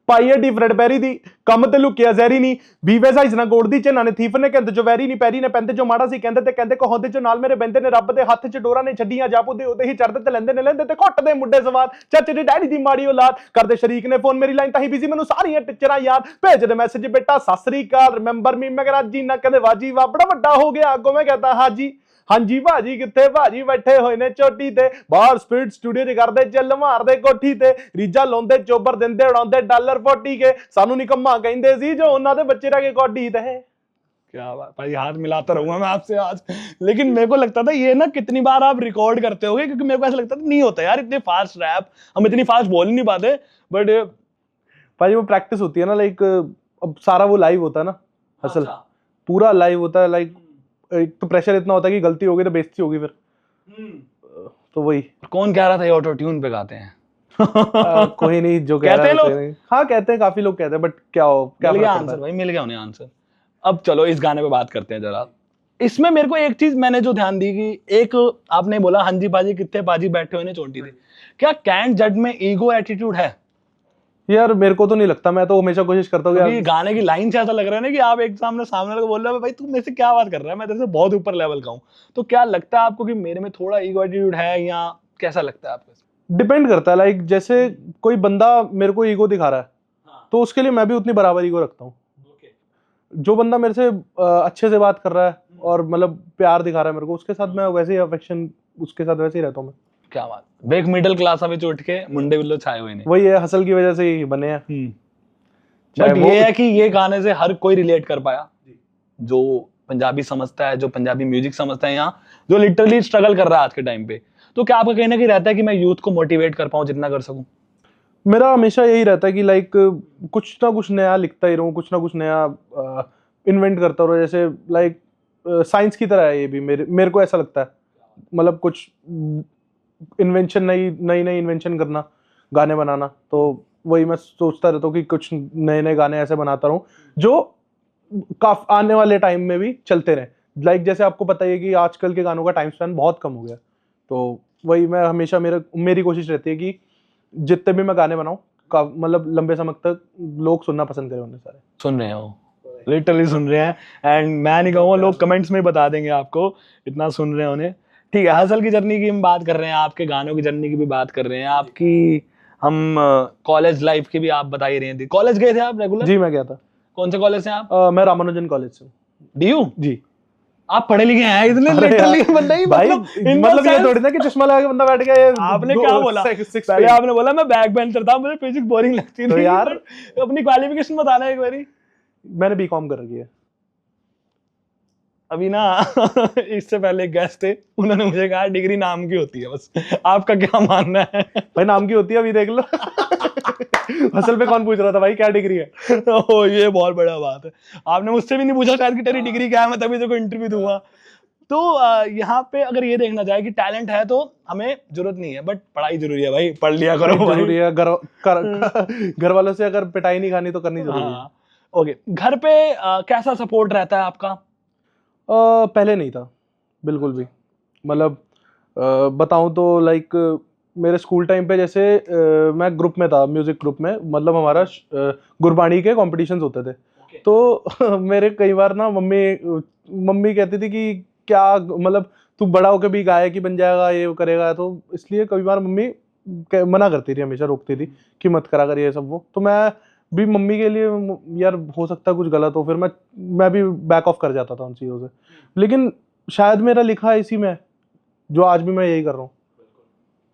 ਪਾਈ ਡੀ ਫਰੈਡ ਪੈਰੀ ਦੀ ਕੰਮ ਤੇ ਲੁਕਿਆ ਜ਼ਹਿਰੀ ਨਹੀਂ, ਵੀਵੇ ਸਾਈਜ਼ ਨਾ ਗੋੜ ਦੀ ਝਨਾਂ ਨੇ ਥੀਫ ਨੇ ਕਹਿੰਦੇ ਜੋ ਵੈਰੀ ਨਹੀਂ, ਪੈਰੀ ਨੇ ਪੈਂਦੇ ਜੋ ਮਾੜਾ ਸੀ ਕਹਿੰਦੇ, ਤੇ ਕਹਿੰਦੇ ਕਹੋਂਦੇ ਜੋ ਨਾਲ ਮੇਰੇ ਬੰਦੇ ਨੇ, ਰੱਬ ਦੇ ਹੱਥ 'ਚ ਡੋਰਾਂ ਨੇ ਛੱਡੀਆਂ, ਜਾਪੂ ਦੇ ਉਹਦੇ ਹੀ ਚੜਦੇ ਤੇ ਲੈਂਦੇ ਤੇ ਘੁੱਟ ਦੇ ਮੁੰਡੇ ਸਵਾਦ, ਚਾਚੇ ਦੇ ਡੈਡੀ ਦੀ ਮਾੜੀ ਔਲਾਦ, ਕਰਦੇ ਸ਼ਰੀਕ ਨੇ ਫੋਨ ਮੇਰੀ ਲਾਈਨ ਤਾਂ ਹੀ ਬਿਜ਼ੀ, ਮੈਨੂੰ ਸਾਰੀਆਂ ਟਿਚਰਾਂ ਯਾਦ, ਭੇਜਦੇ ਮੈਸੇਜ ਬੇਟਾ ਸਤਿ ਸ੍ਰੀ ਅਕਾਲ, ਰਿਮੈਂਬਰ ਮੀ, ਮੈਂ ਕਿਹਾ ਰਾਜੀ ਨਾ ਕਹਿੰਦੇ ਵਾਜੀ, ਵਾ ਬੜਾ ਵੱਡਾ ਹੋ ਗਿਆ ਅੱਗੋਂ ਮੈਂ ਕਹਤਾ ਹਾਜੀ, ਹਾਂਜੀ ਭਾਜੀ ਕਿੱਥੇ ਭਾਜੀ ਬੈਠੇ ਹੋਏ ਨੇ ਚੋਟੀ ਤੇ ਬਾਹਰ ਸਪੀਡ ਸਟੂਡੀਓ 'ਚ ਕਰਦੇ ਚੱਲ ਮਾਰਦੇ ਕੋਠੀ ਤੇ ਰੀਜਾ ਲਾਉਂਦੇ ਚੋਬਰ ਦਿੰਦੇ ਉਡਾਉਂਦੇ $40 ਕੇ ਸਾਨੂੰ ਨਿਕੰਮਾ ਕਹਿੰਦੇ ਸੀ ਜੋ ਉਹਨਾਂ ਦੇ ਬੱਚੇ ਰਹਿ ਗਏ ਕੋਡੀ ਤੇ। क्या बात भाई, हाथ मिलाता रहूंगा मैं आपसे आज। लेकिन मेरे को लगता था ये ना कितनी बार आप रिकॉर्ड करते होगे, क्योंकि मेरे को ऐसा लगता था नहीं होता यार इतने फास्ट रैप, हम इतनी फास्ट बोल नहीं पाते। बट भाई वो प्रैक्टिस होती है ना, लाइक अब सारा वो लाइव होता है ना, हसल पूरा लाइव होता है। लाइक एक तो प्रेशर इतना होता है कि गलती होगी तो बेइज्जती होगी फिर, तो वही। कौन कह रहा था ये ऑटो ट्यून पे गाते हैं? कोई नहीं जो कह कहते रहा है, हाँ कहते हैं, काफी लोग कहते हैं, बट क्या मिल गया आंसर भाई, मिल गया उन्हें आंसर। अब चलो इस गाने पे बात करते हैं जरा। इसमें मेरे को एक चीज मैंने जो ध्यान दी कि एक आपने बोला हाँ जी पाजी कितने पाजी बैठे हुए ने चोटी थे, क्या कैंट जज में ईगो एटीट्यूड है? यार मेरे को तो नहीं लगता, मैं तो हमेशा कोशिश करता हूँ कि गाने की लाइन से ऐसा लग रहा है ना कि आप एक सामने वाले को बोल रहे हो भाई तू मेरे से क्या बात कर रहा है, मैं तेरे से बहुत ऊपर लेवल का हूँ। तो क्या लगता है आपको कि मेरे में थोड़ा ईगो एटीट्यूड है, या कैसा लगता है आपको? डिपेंड करता है। लाइक जैसे कोई बंदा मेरे को ईगो दिखा रहा है, तो उसके लिए मैं भी उतनी बराबर ईगो रखता हूँ। जो बंदा मेरे से अच्छे से बात कर रहा है और मतलब प्यार दिखा रहा है मेरे को, उसके साथ मैं वैसे ही अफेक्शन, उसके साथ वैसे ही रहता हूँ मैं। क्या बात, बेक मिडिल क्लास अभी उठ के मुंडे बिल्लो छाए हुए ने, वही है, हसल की वजह से ही बने हैं। बट ये है कि ये गाने से हर कोई रिलेट कर पाया, जो पंजाबी समझता है, जो पंजाबी म्यूजिक समझता है, यहाँ जो लिटरली स्ट्रगल कर रहा है आज के टाइम पे। तो क्या आपका कहीं ना कहीं रहता है कि मैं यूथ को मोटिवेट कर पाऊँ जितना कर सकूँ? मेरा हमेशा यही रहता है कि लाइक कुछ ना कुछ नया लिखता ही रहूँ, कुछ ना कुछ नया इन्वेंट करता रहूँ। जैसे लाइक साइंस की तरह है ये भी, मेरे को ऐसा लगता है। मतलब कुछ इन्वेंशन, नई इन्वेंशन करना, गाने बनाना, तो वही मैं सोचता रहता हूँ कि कुछ नए नए गाने ऐसे बनाता रहूँ जो काफी आने वाले टाइम में भी चलते रहें। लाइक जैसे आपको पता ही है कि आजकल के गानों का टाइम स्पैन बहुत कम हो गया, तो वही मैं हमेशा मेरी कोशिश रहती है कि जितने भी मैं गाने बनाऊं मतलब लंबे समय तक लोग सुनना पसंद करें। उन्हें सारे सुन रहे हो, लिटरली सुन रहे हैं, एंड मैं नहीं कहूँगा, लोग कमेंट्स में बता देंगे आपको इतना सुन रहे हैं उन्हें। ठीक है, हसल की जर्नी की हम बात कर रहे हैं, आपके गानों की जर्नी की भी बात कर रहे हैं, आपकी हम कॉलेज लाइफ की भी आप बता ही रहे थे। कॉलेज गए थे आप रेगुलर? जी मैं गया था। कौन से कॉलेज से आप? मैं रामानुजन कॉलेज से। डीयू? जी। आप पढ़े लिखे हैं इतने लिटरली बंदा ही, मतलब ये थोड़ी ना कि चश्मा लगा के बंदा बैठ गया। ये आपने क्या बोला पहले? आपने बोला मैं बैक बेंचर था, मुझे फिजिक्स बोरिंग लगती थी। यार अपनी क्वालिफिकेशन बताना एक बारी। मैंने बीकॉम कर रखी है। अभी ना इससे पहले एक गेस्ट थे, उन्होंने मुझे कहा डिग्री नाम की होती है बस, आपका क्या मानना है? भाई नाम की होती है, अभी देख लो। असल में कौन पूछ रहा था भाई क्या डिग्री है? ओ ये बहुत बड़ा बात है, आपने मुझसे भी नहीं पूछा शायद कि तेरी डिग्री क्या है, मैं तभी तेरे को इंटरव्यू दूंगा। तो यहाँ पे अगर ये देखना चाहे कि टैलेंट है तो हमें जरूरत नहीं है, बट पढ़ाई जरूरी है भाई, पढ़ लिया करो। जरूरी है, घर वालों से अगर पिटाई नहीं खानी तो करनी जरूरी है। ओके, घर पे कैसा सपोर्ट रहता है आपका? पहले नहीं था बिल्कुल भी। मतलब बताऊं तो लाइक मेरे स्कूल टाइम पे जैसे मैं ग्रुप में था, म्यूजिक ग्रुप में। मतलब हमारा गुरबाणी के कॉम्पिटिशन्स होते थे। तो मेरे कई बार ना मम्मी कहती थी कि क्या मतलब तू बड़ा होकर भी गायक ही बन जाएगा, ये करेगा, तो इसलिए कई बार मम्मी मना करती थी, हमेशा रोकती थी कि मत करा कर ये सब वो। तो मैं भी मम्मी के लिए यार हो सकता है कुछ गलत हो, फिर मैं भी बैक ऑफ कर जाता था उन चीज़ों से। लेकिन शायद मेरा लिखा है इसी में, जो आज भी मैं यही कर रहा हूँ।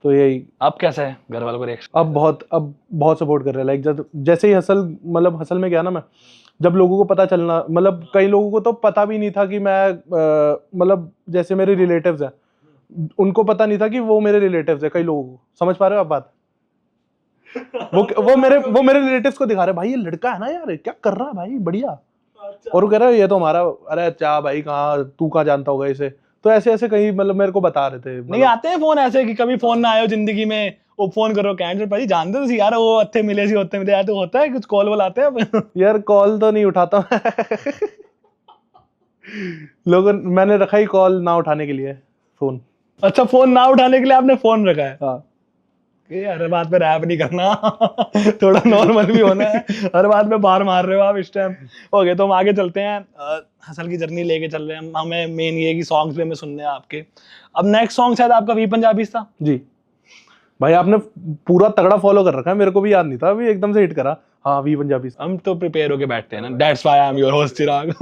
तो यही। अब कैसा है घर वालों को रिएक्शन? अब बहुत सपोर्ट कर रहे हैं। लाइक जैसे ही हसल में गया ना मैं, जब लोगों को पता चलना, मतलब कई लोगों को तो पता भी नहीं था कि मैं मतलब जैसे मेरे रिलेटिव्स हैं, उनको पता नहीं था कि वो मेरे रिलेटिव्स हैं। कई लोगों को, समझ पा रहे हो आप बात? वो मेरे रिलेटिव्स को दिखा रहे, भाई ये लड़का है ना यार, क्या कर रहा है भाई, बढ़िया। और वो कह रहा है ये तो हमारा, अरे अच्छा भाई कहाँ, तू कहाँ जानता होगा इसे। तो ऐसे कहीं मतलब मेरे को बता रहे थे। नहीं आते हैं फोन ऐसे कि कभी फोन ना आए हो जिंदगी में, वो फोन करो कैंडिडेट भाई जानते थे यार, वो अच्छे मिले सी होते मिले यार, तो होता है कुछ कॉल वॉल आते हैं? यार कॉल तो नहीं उठाता लोगों, मैंने रखा ही कॉल ना उठाने के लिए फोन। अच्छा, फोन ना उठाने के लिए आपने फोन रखा है? हाँ। हर बात पे रैप नहीं करना थोड़ा नॉर्मल भी होना है, हर बात पे बार मार रहे हो आप इस टाइम। ओके, तो हम आगे चलते हैं। हसल की जर्नी लेके चल रहे हैं हमें, मेन ये कि सॉन्ग्स भी हमें सुनने हैं आपके। अब नेक्स्ट सॉन्ग शायद आपका वी पंजाबी था। जी भाई, आपने पूरा तगड़ा फॉलो कर रखा है, मेरे को भी याद नहीं था, अभी एकदम से हिट करा। हाँ वी पंजाबी। हम तो प्रिपेयर होके बैठते हैं ना, that's why I am your host Chirag.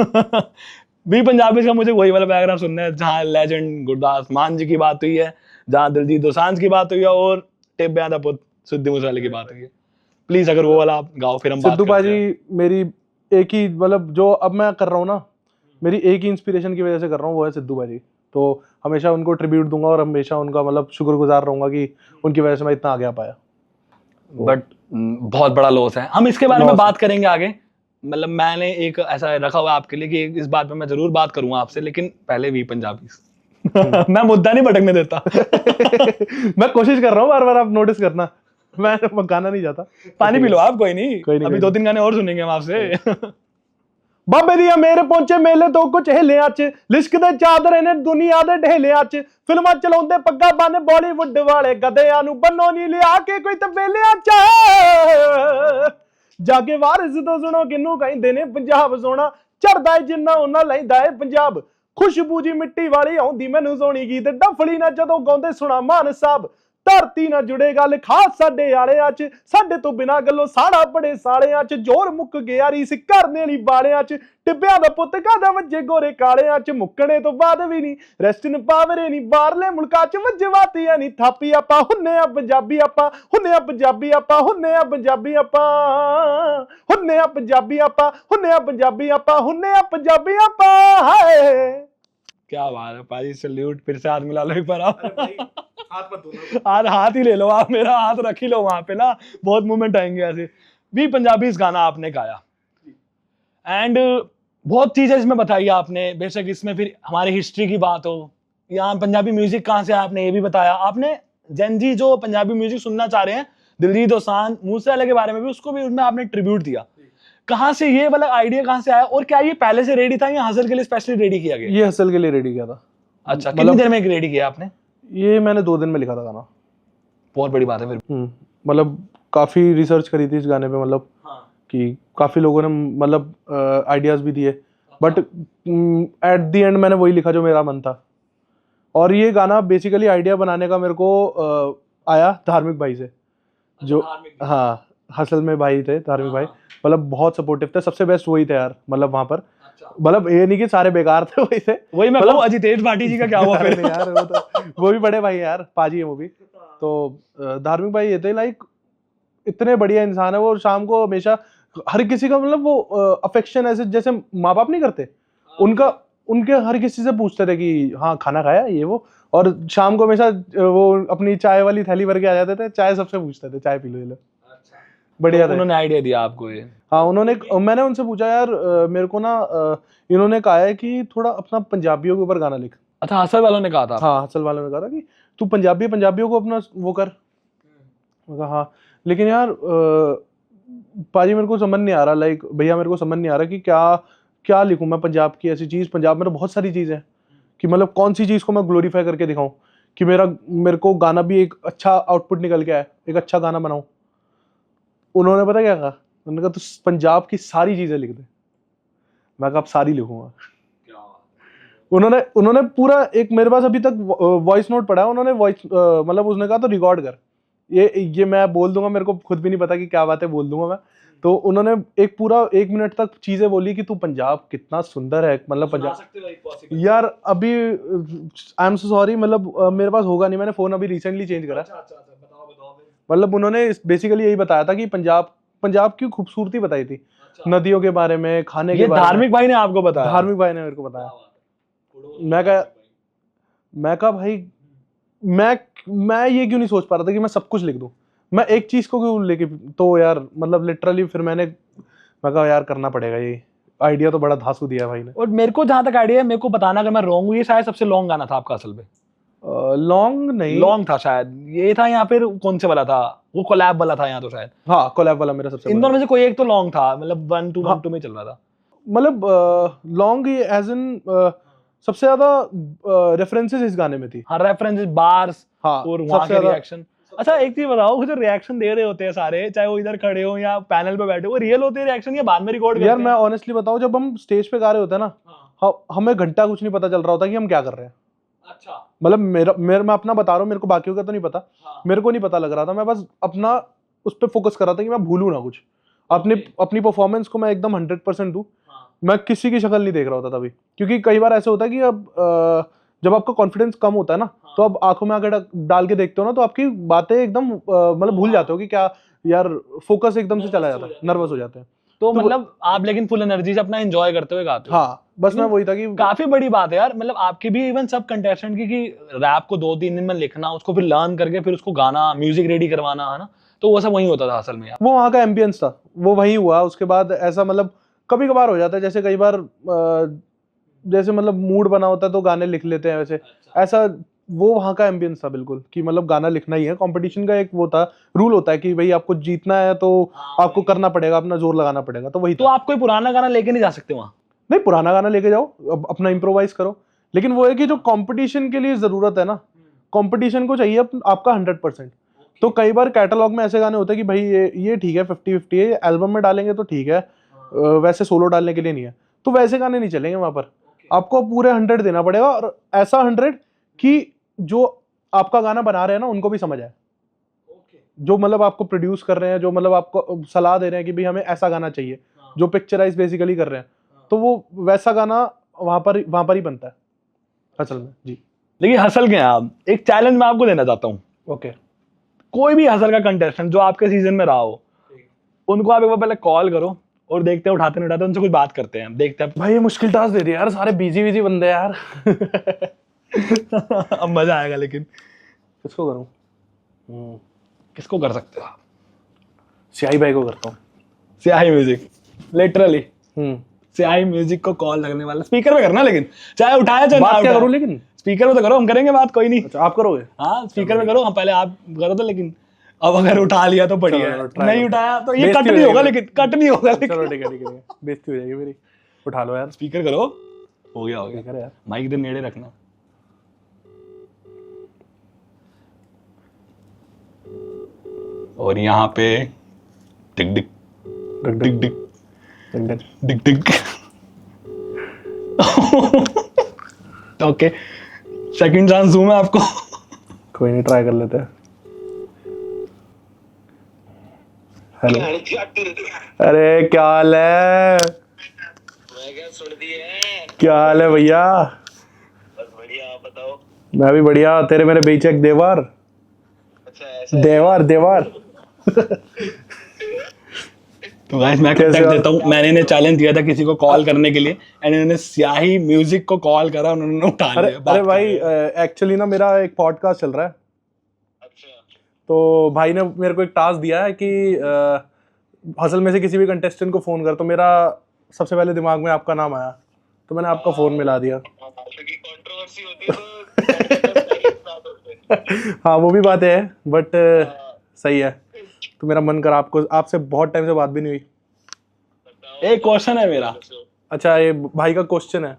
भी पंजाबी का मुझे वही वाला पैराग्राफ सुनना है जहाँ लेजेंड गुरदास मान जी की बात हुई है, जहाँ दिलजीत दोसांझ की बात हुई है और टिब्बियां दा पुत सिद्धू मूसेवाले की बात हुई है। प्लीज अगर वो वाला आप गाओ फिर हम बात सिद्धू करते हैं। पाजी मेरी एक ही मतलब जो अब मैं कर रहा हूँ ना, मेरी एक ही इंस्पिरेशन की वजह से कर रहा हूँ, वो है सिद्धू पाजी। तो हमेशा उनको ट्रिब्यूट दूंगा और हमेशा उनका मतलब शुक्रगुजार रहूंगा कि उनकी वजह से मैं इतना आगे आ पाया। बट बहुत बड़ा लॉस है, हम इसके बारे में बात करेंगे आगे। मतलब मैंने एक ऐसा रखा हुआ है आपके लिए कि इस बात पे मैं जरूर बात करूंगा आपसे, लेकिन पहले वी पंजाबी मैं मुद्दा नहीं भटकने देता मैं कोशिश कर रहा हूँ, बार बार आप नोटिस करना, मैं गाना नहीं जाता। पानी पी लो आप, कोई नहीं, कोई नहीं, अभी 2-3 गाने और सुनेंगे हम आपसे बाबे दिया मेरे पहुंचे मेले तो कुछ हिलिया च लिश्क दे चादरे ने दुनिया दे ढेलिया च फिल्मां चलाਉਂਦੇ पग्गा बन बॉलीवुड वाले गधेयां ਨੂੰ ਬੰਨੋ ਨਹੀਂ ਲਿਆ ਕੇ ਕੋਈ ਤਬੇਲਿਆਂ ਚ ਜਾਗੇ ਵਾਰਿਸ ਤੋਂ ਸੁਣੋ ਕਿੰਨੂੰ ਕਹਿੰਦੇ ਨੇ ਪੰਜਾਬ ਸੋਹਣਾ ਚੜਦਾ ਏ ਜਿੰਨਾ ਉਹਨਾਂ ਲੈਂਦਾ ਏ ਪੰਜਾਬ ਖੁਸ਼ਬੂ ਜੀ ਮਿੱਟੀ ਵਾਲੀ ਆਉਂਦੀ ਮੈਨੂੰ ਸੋਹਣੀ ਗੀਤ ਡਫਲੀ ਨਾ ਜਦੋਂ ਗਾਉਂਦੇ ਸੁਣਾ ਮਾਨ ਸਾਹਿਬ ਧਰਤੀ ਨਾਲ ਜੁੜੇ ਗੱਲ ਖਾਸ ਸਾਡੇ ਵਾਲਿਆਂ ਚ ਸਾਡੇ ਤੋਂ ਬਿਨਾ ਗੱਲੋਂ ਸਾੜਾ ਬੜੇ ਸਾਲਿਆਂ ਚ ਜ਼ੋਰ ਮੁੱਕ ਗਿਆ ਰੀਸ ਕਰਨੇ ਵਾਲੀ ਬਾਲਿਆਂ ਚ ਟਿੱਬਿਆਂ ਦਾ ਪੁੱਤ ਕਾਦਾ ਵੱਜੇ ਗੋਰੇ ਕਾਲਿਆਂ ਚ ਮੁੱਕਣੇ ਤੋਂ ਬਾਅਦ ਵੀ ਨਹੀਂ ਰੈਸਟ ਇਨ ਪਾਵਰੇ ਨਹੀਂ ਬਾਹਰਲੇ ਮੁਲਕਾਂ ਚ ਵੱਜਵਾਤੀਆਂ ਨਹੀਂ ਥਾਪੀ ਆਪਾਂ ਹੁੰਨੇ ਆ ਪੰਜਾਬੀ ਆਪਾਂ ਹੁੰਨੇ ਆ ਪੰਜਾਬੀ ਆਪਾਂ ਹੁੰਨੇ ਆ ਪੰਜਾਬੀ ਆਪਾਂ ਹੁੰਨੇ ਆ ਪੰਜਾਬੀ ਆਪਾਂ ਹੁੰਨੇ ਆ ਪੰਜਾਬੀ ਆਪਾਂ ਹੁੰਨੇ ਆ ਪੰਜਾਬੀ ਆਪਾਂ ਹਾਏ क्या बात है पाजी, सैल्यूट। फिर से हाथ मिला लो एक बार आप हाथ मत धोना, हाथ ही ले लो आप, मेरा हाथ रख ही लो वहां पे ना, बहुत मूवमेंट आएंगे ऐसे। वी पंजाबी इस गाना आपने गाया एंड बहुत चीजें इसमें बताई आपने, बेशक इसमें फिर हमारी हिस्ट्री की बात हो, यहाँ पंजाबी म्यूजिक कहाँ से आपने ये भी बताया आपने। जेनजी जो पंजाबी म्यूजिक सुनना चाह रहे हैं, दिलजीत दोसांझ मूसेवाले के बारे में भी, उसको भी उसमें आपने ट्रिब्यूट दिया। कहाँ से ये वाला आइडिया कहाँ से आया, और क्या ये पहले से रेडी था या हसल के लिए स्पेशली रेडी किया गया? ये हसल के लिए रेडी किया था। अच्छा, कितनी देर में रेडी किया आपने? ये मैंने 2 दिन में लिखा था गाना। बहुत बड़ी बात है फिर। मतलब काफी रिसर्च करी थी इस गाने पे, मतलब कि काफी लोगों ने मतलब आइडियाज भी दिए, बट एट द एंड मैंने वही लिखा जो मेरा मन था। और ये गाना बेसिकली आइडिया बनाने का मेरे को आया धार्मिक भाई से, जो हाँ हसल में भाई थे धार्मिक भाई, मतलब बहुत सपोर्टिव थे, सबसे बेस्ट वही थे यार, मतलब वहां पर मतलब ये नहीं कि सारे बेकार थे, वही थे। वही मैं मतलब अजितेश भाटी जी का क्या हुआ फिर यार वो भी बड़े भाई यार, पाजी है वो भी। तो धार्मिक भाई ये थे, लाइक इतने बढ़िया इंसान है वो, शाम को हमेशा हर किसी का मतलब वो अफेक्शन ऐसे जैसे माँ बाप नहीं करते, उनका उनके हर किसी से पूछते थे कि हाँ खाना खाया ये वो, और शाम को हमेशा वो अपनी चाय वाली थैली भर के आ जाते थे, चाय सबसे पूछते थे चाय पी लो ये लो। बढ़िया तो उन्होंने आइडिया दिया आपको ये? हाँ उन्होंने, मैंने उनसे पूछा यार मेरे को ना इन्होंने कहा है कि थोड़ा अपना पंजाबियों के ऊपर गाना लिख। अच्छा, हसल वालों ने कहा था? हाँ हसल वालों ने कहा था कि तू पंजाबियों को अपना वो कर। मैं कहा हाँ, लेकिन यार पाजी मेरे को समझ नहीं आ रहा, लाइक भैया मेरे को समझ नहीं आ रहा कि क्या क्या लिखूं मैं पंजाब की ऐसी चीज़। पंजाब में तो बहुत सारी चीज़ है कि मतलब कौन सी चीज़ को मैं ग्लोरीफाई करके दिखाऊं कि मेरे को गाना भी एक अच्छा आउटपुट निकल के आए, एक अच्छा गाना बनाऊं। उन्होंने पता क्या कहा, उन्होंने कहा तू पंजाब की सारी चीजें लिख दे। मैं कहा अब सारी लिखूंगा। उन्होंने पूरा एक, मेरे पास अभी तक वॉइस नोट पड़ा है, उन्होंने वॉइस मतलब उसने कहा तो रिकॉर्ड कर, ये मैं बोल दूंगा, मेरे को खुद भी नहीं पता कि क्या बात है, बोल दूंगा मैं। तो उन्होंने एक पूरा 1 मिनट तक चीजें बोली कि तू पंजाब कितना सुंदर है, मतलब पंजाब यार अभी आई एम सो सॉरी, मतलब मेरे पास होगा नहीं, मैंने फोन अभी रिसेंटली चेंज करा। मतलब उन्होंने बेसिकली यही बताया था कि पंजाब की खूबसूरती बताई थी, नदियों के बारे में, खाने के बारे में। धार्मिक भाई ने आपको बताया? धार्मिक भाई ने मेरे को बताया। मैं कहा भाई मैं ये क्यों नहीं सोच पा रहा था कि मैं सब कुछ लिख दूं, मैं एक चीज को क्यों लेके, तो यार मतलब लिटरली फिर मैं कहा यार करना पड़ेगा, ये आइडिया तो बड़ा धांसू दिया भाई ने। और मेरे को जहां तक आइडिया है, मेरे को बताना अगर मैं रॉन्ग हूं, ये शायद सबसे लॉन्ग गाना था आपका असल में? लॉन्ग नहीं, लॉन्ग था शायद ये था, या फिर कौन से वाला था वो, कोलैब वाला था यहाँ तो शायद? हाँ कोलैब वाला मेरा सबसे, इन दोनों में से कोई एक तो लॉन्ग था, मतलब 1-2 में चल रहा था, मतलब लॉन्ग एज इन सबसे ज्यादा रेफरेंसेस इस गाने में थी। हाँ रेफरेंसेस, बार्स, हाँ, और वहाँ के रिएक्शन। अच्छा एक चीज बताओ, वो जो रिएक्शन दे रहे होते हैं सारे, चाहे वो इधर खड़े हो या पैनल पे बैठे हो, वो रियल होते हैं रिएक्शन या बाद में रिकॉर्ड करते हैं? यार मैं ऑनेस्टली बताऊं, जब हम स्टेज पे गा रहे होते हैं ना, हमें घंटा कुछ नहीं पता चल रहा होता कि हम क्या कर रहे हैं। अच्छा, मतलब मैं अपना बता रहा हूँ, मेरे को बाकियों का तो नहीं पता, मेरे को नहीं पता लग रहा था, मैं बस अपना उस पर फोकस कर रहा था कि मैं भूलूं ना कुछ, अपनी परफॉर्मेंस को मैं एकदम 100% दूं। मैं किसी की शक्ल नहीं देख रहा होता तभी, क्योंकि कई बार ऐसा होता है कि अब जब आपका कॉन्फिडेंस कम होता है ना, तो आप आंखों में आंखें डाल के देखते हो ना, तो आपकी बातें एकदम मतलब भूल जाते हो कि क्या यार, फोकस एकदम से चला जाता है, नर्वस हो जाते हैं। तो मतलब आप लेकिन फुल एनर्जी से अपना एंजॉय करते हुए गाते हो। हाँ, बस मैं वही था कि काफी बड़ी बात है यार, मतलब आपकी भी इवन सब कंटेस्टेंट की कि रैप को 2-3 दिन में लिखना, उसको फिर लर्न करके फिर उसको गाना, म्यूजिक रेडी करवाना, है ना, तो वो सब वही होता था असल में यार। वो वहाँ का एम्बियंस था, वो वही हुआ। उसके बाद ऐसा मतलब कभी कभार हो जाता है, जैसे कई बार जैसे मतलब मूड बना होता है तो गाने लिख लेते हैं वैसे। ऐसा वो वहाँ का एम्बियंस था बिल्कुल, कि मतलब गाना लिखना ही है। कंपटीशन का एक वो था, रूल होता है कि भाई आपको जीतना है तो आपको करना पड़ेगा, अपना जोर लगाना पड़ेगा, तो वही तो आप कोई पुराना गाना लेके नहीं जा सकते वहाँ? नहीं, पुराना गाना लेके जाओ, अपना इम्प्रोवाइज करो। लेकिन वो है कि जो कंपटीशन के लिए जरूरत है ना, कंपटीशन को चाहिए आपका 100%। तो कई बार कैटलॉग में ऐसे गाने होते हैं कि भाई ये ठीक है, 50-50 है, एल्बम में डालेंगे तो ठीक है, वैसे सोलो डालने के लिए नहीं है, तो वैसे गाने नहीं चलेंगे वहां पर। आपको पूरे 100 देना पड़ेगा, और ऐसा 100 कि जो आपका गाना बना रहे हैं ना उनको भी समझ आए, जो मतलब आपको प्रोड्यूस कर रहे हैं, जो मतलब आपको सलाह दे रहे हैं कि भाई हमें ऐसा गाना चाहिए, जो पिक्चराइज बेसिकली कर रहे हैं, तो वो वैसा गाना वहां पर ही बनता है असल में जी। लेकिन हसल के हैं आप, एक चैलेंज मैं आपको देना चाहता हूँ। ओके, कोई भी हसल का कंटेस्टेंट जो आपके सीजन में रहा हो, उनको आप एक बार पहले कॉल करो और देखते हैं उठाते नहीं उठाते, उनसे कुछ बात करते हैं, देखते हैं। भाई ये मुश्किल टास्क दे दिया यार, सारे बिजी बंदे यार। अब मजा आएगा। लेकिन किसको करूं? किसको कर सकते हो आप? सियाही भाई को करता हूँ। सियाही म्यूजिक, लिटरली सियाही म्यूजिक को कॉल लगने वाला, स्पीकर पे करना, लेकिन चाहे उठाया चाहे बात ना क्या उठाया। करूं, लेकिन स्पीकर पे तो करो, हम करेंगे बात, कोई नहीं। अच्छा, आप करोगे? हाँ, स्पीकर पे करो, हम पहले आप करो तो। लेकिन अब अगर उठा लिया तो बढ़िया है, नहीं उठाया तो ये कट नहीं होगा, लेकिन कट नहीं होगा। चलो ठीक है, बेइज्जती हो जाएगी मेरी। उठा लो यार, स्पीकर करो, हो गया कर यार। माइक इधर नेड़े रखना। और यहाँ पे टिक टिक टिक टिक टिक टिक। ओके, सेकंड चांस दूं मैं आपको? कोई नहीं, ट्राई कर लेते हैं। हेलो, अरे क्या हाल है? क्या हाल है भैया? बस बढ़िया, आप बताओ। मैं भी बढ़िया। तेरे मेरे बीच एक देवर। अच्छा, ऐसा देवर। तो गाइस मैं कांटेक्ट देता हूँ। मैंने इन्हें चैलेंज दिया था किसी को कॉल करने के लिए, एंड इन्होंने सियाही म्यूजिक को कॉल करा, उन्होंने उठा लिया। अरे भाई, एक्चुअली ना मेरा एक पॉडकास्ट चल रहा है, अच्छा, तो भाई ने मेरे को एक टास्क दिया है कि हसल में से किसी भी कंटेस्टेंट को फोन कर। तो मेरा सबसे पहले दिमाग में आपका नाम आया, तो मैंने आपका फोन मिला दिया। क्योंकि कंट्रोवर्सी होती है तो हाँ, वो भी बात है, बट सही है। तो मेरा मन कर, आपसे बहुत टाइम से बात भी नहीं हुई। एक क्वेश्चन है मेरा। अच्छा, ये भाई का क्वेश्चन है।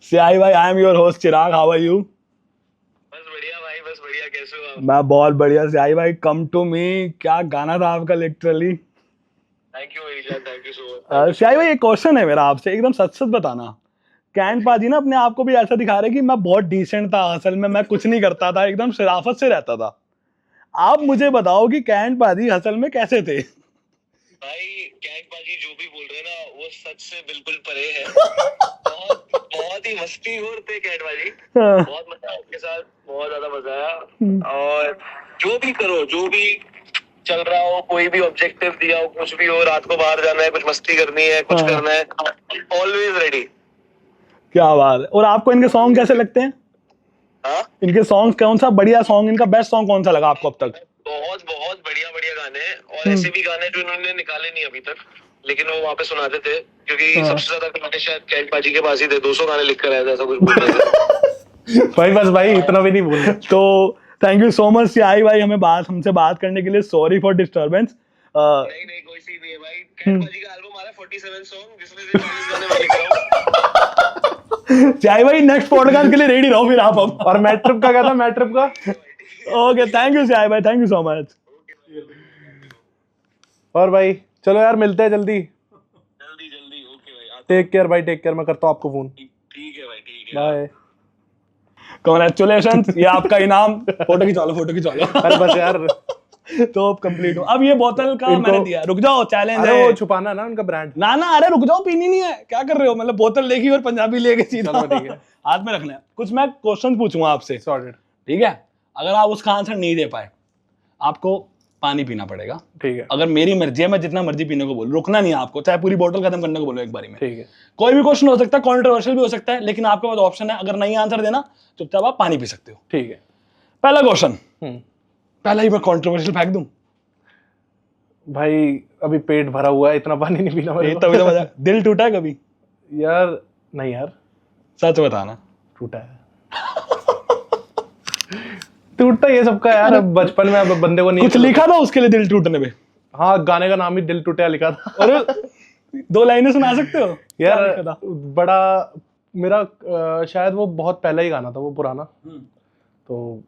सियाही भाई, I am your host Chirag, how are you? बस बढ़िया भाई, बस बढ़िया। कैसे हो आप? मैं बहुत बढ़िया। सियाही भाई, कम टू मी, क्या गाना था आपका, literally. Thank you Isha, thank you so much. Siyahi भाई, एक क्वेश्चन है मेरा आपसे, एकदम सच सच बताना। कैंट पाजी ना अपने आप को भी ऐसा दिखा रहे कि मैं बहुत डिसेंट था, असल में मैं कुछ नहीं करता था, एकदम शराफत से रहता था। आप मुझे बताओ कि कैंट पाजी असल में कैसे थे? भाई कैंट पाजी जो भी बोल रहे हैं ना, वो सच से बिल्कुल परे है। बहुत ही मस्तीखोर थे कैंट पाजी। बहुत मजा आया उनके साथ, बहुत ज्यादा मजा आया। और जो भी करो, जो भी चल रहा हो, कोई भी ऑब्जेक्टिव दिया हो, कुछ भी हो, रात को बाहर जाना है, कुछ मस्ती करनी है, कुछ करना है, ऑलवेज रेडी। क्या बात है। और आपको इनके सॉन्ग कैसे लगते हैं? हाँ, इनके सॉन्ग कौन सा बढ़िया सॉन्ग, इनका बेस्ट सॉन्ग कौन सा लगा आपको अब तक? बहुत बहुत बढ़िया बढ़िया गाने हैं, और ऐसे भी गाने जो इन्होंने निकाले नहीं अभी तक, लेकिन वो वहाँ पे सुनाते थे, क्योंकि सबसे ज्यादा गाने शायद कैंट पाजी के पास ही थे। 200 गाने लिख कर आए थे, ऐसा कुछ बोल रहे थे। भाई बस भाई, इतना भी नहीं बोलना। तो thank you so much Siyahi भाई, हमसे बात करने के लिए। Sorry for disturbance. नहीं, कोई सी नहीं है भाई। कैंट पाजी का एल्बम आ रहा है 47 सॉन्ग, जिसमें से 40 गाने मैं लिख रहा हूँ। सियाही भाई, नेक्स्ट पॉडकास्ट के लिए रेडी रहो फिर आप अब। और मैट्रिप का क्या था, मैट्रिप का? ओके, थैंक यू सियाही भाई, थैंक यू सो मच। और भाई चलो यार, मिलते हैं जल्दी। जल्दी ओके भाई। टेक केयर भाई, टेक केयर। मैं करता हूँ आपको फोन। ठीक है भाई, ठीक है। बाय। कॉन्ग्रेचुलेशंस, ये आपका इनाम। फोटो खिंचा लो। अरे बस यार। तो अब कंप्लीट हो। अब ये बोतल का इनको- मैंने दिया, रुक जाओ, चैलेंज अरे वो है छुपाना है ना उनका ब्रांड। ना ना, अरे रुक जाओ, पीनी नहीं है, क्या कर रहे हो, मतलब बोतल लेगी और पंजाबी लेके सीधा चलो ठीक है। हाथ में रखना है। कुछ मैं क्वेश्चन पूछूंगा आपसे, सॉर्टेड। ठीक है? अगर आप उसका आंसर नहीं दे पाए, आपको पानी पीना पड़ेगा। ठीक है अगर मेरी मर्जी है, मैं जितना मर्जी पीने को बोलूं, रुकना नहीं है आपको, चाहे पूरी बोतल खत्म करने को बोलो एक बारी में। ठीक है। कोई भी क्वेश्चन हो सकता है, कॉन्ट्रोवर्शियल भी हो सकता है, लेकिन आपके पास ऑप्शन है, अगर नहीं आंसर देना चुपचाप आप पानी पी सकते हो। ठीक है। पहला क्वेश्चन, हम्म। पहला ही मैं कॉन्ट्रोवर्शियल फेंक दूं, भाई अभी पेट भरा हुआ है, इतना पानी नहीं पीना मेरे को। तभी तो मजा। दिल टूटा है कभी? यार नहीं यार, सच बताना। टूटा है। टूटता ये सबका यार, अब बचपन में अब बंदे को नहीं कुछ लिखा था उसके लिए दिल टूटने पे? हाँ, गाने का नाम ही दिल टूटा लिखा था। और 2 लाइनें सुना सकते हो? क्या यार लिखा था? बड़ा मेरा शायद वो बहुत पहला ही गाना था, वो पुराना, तो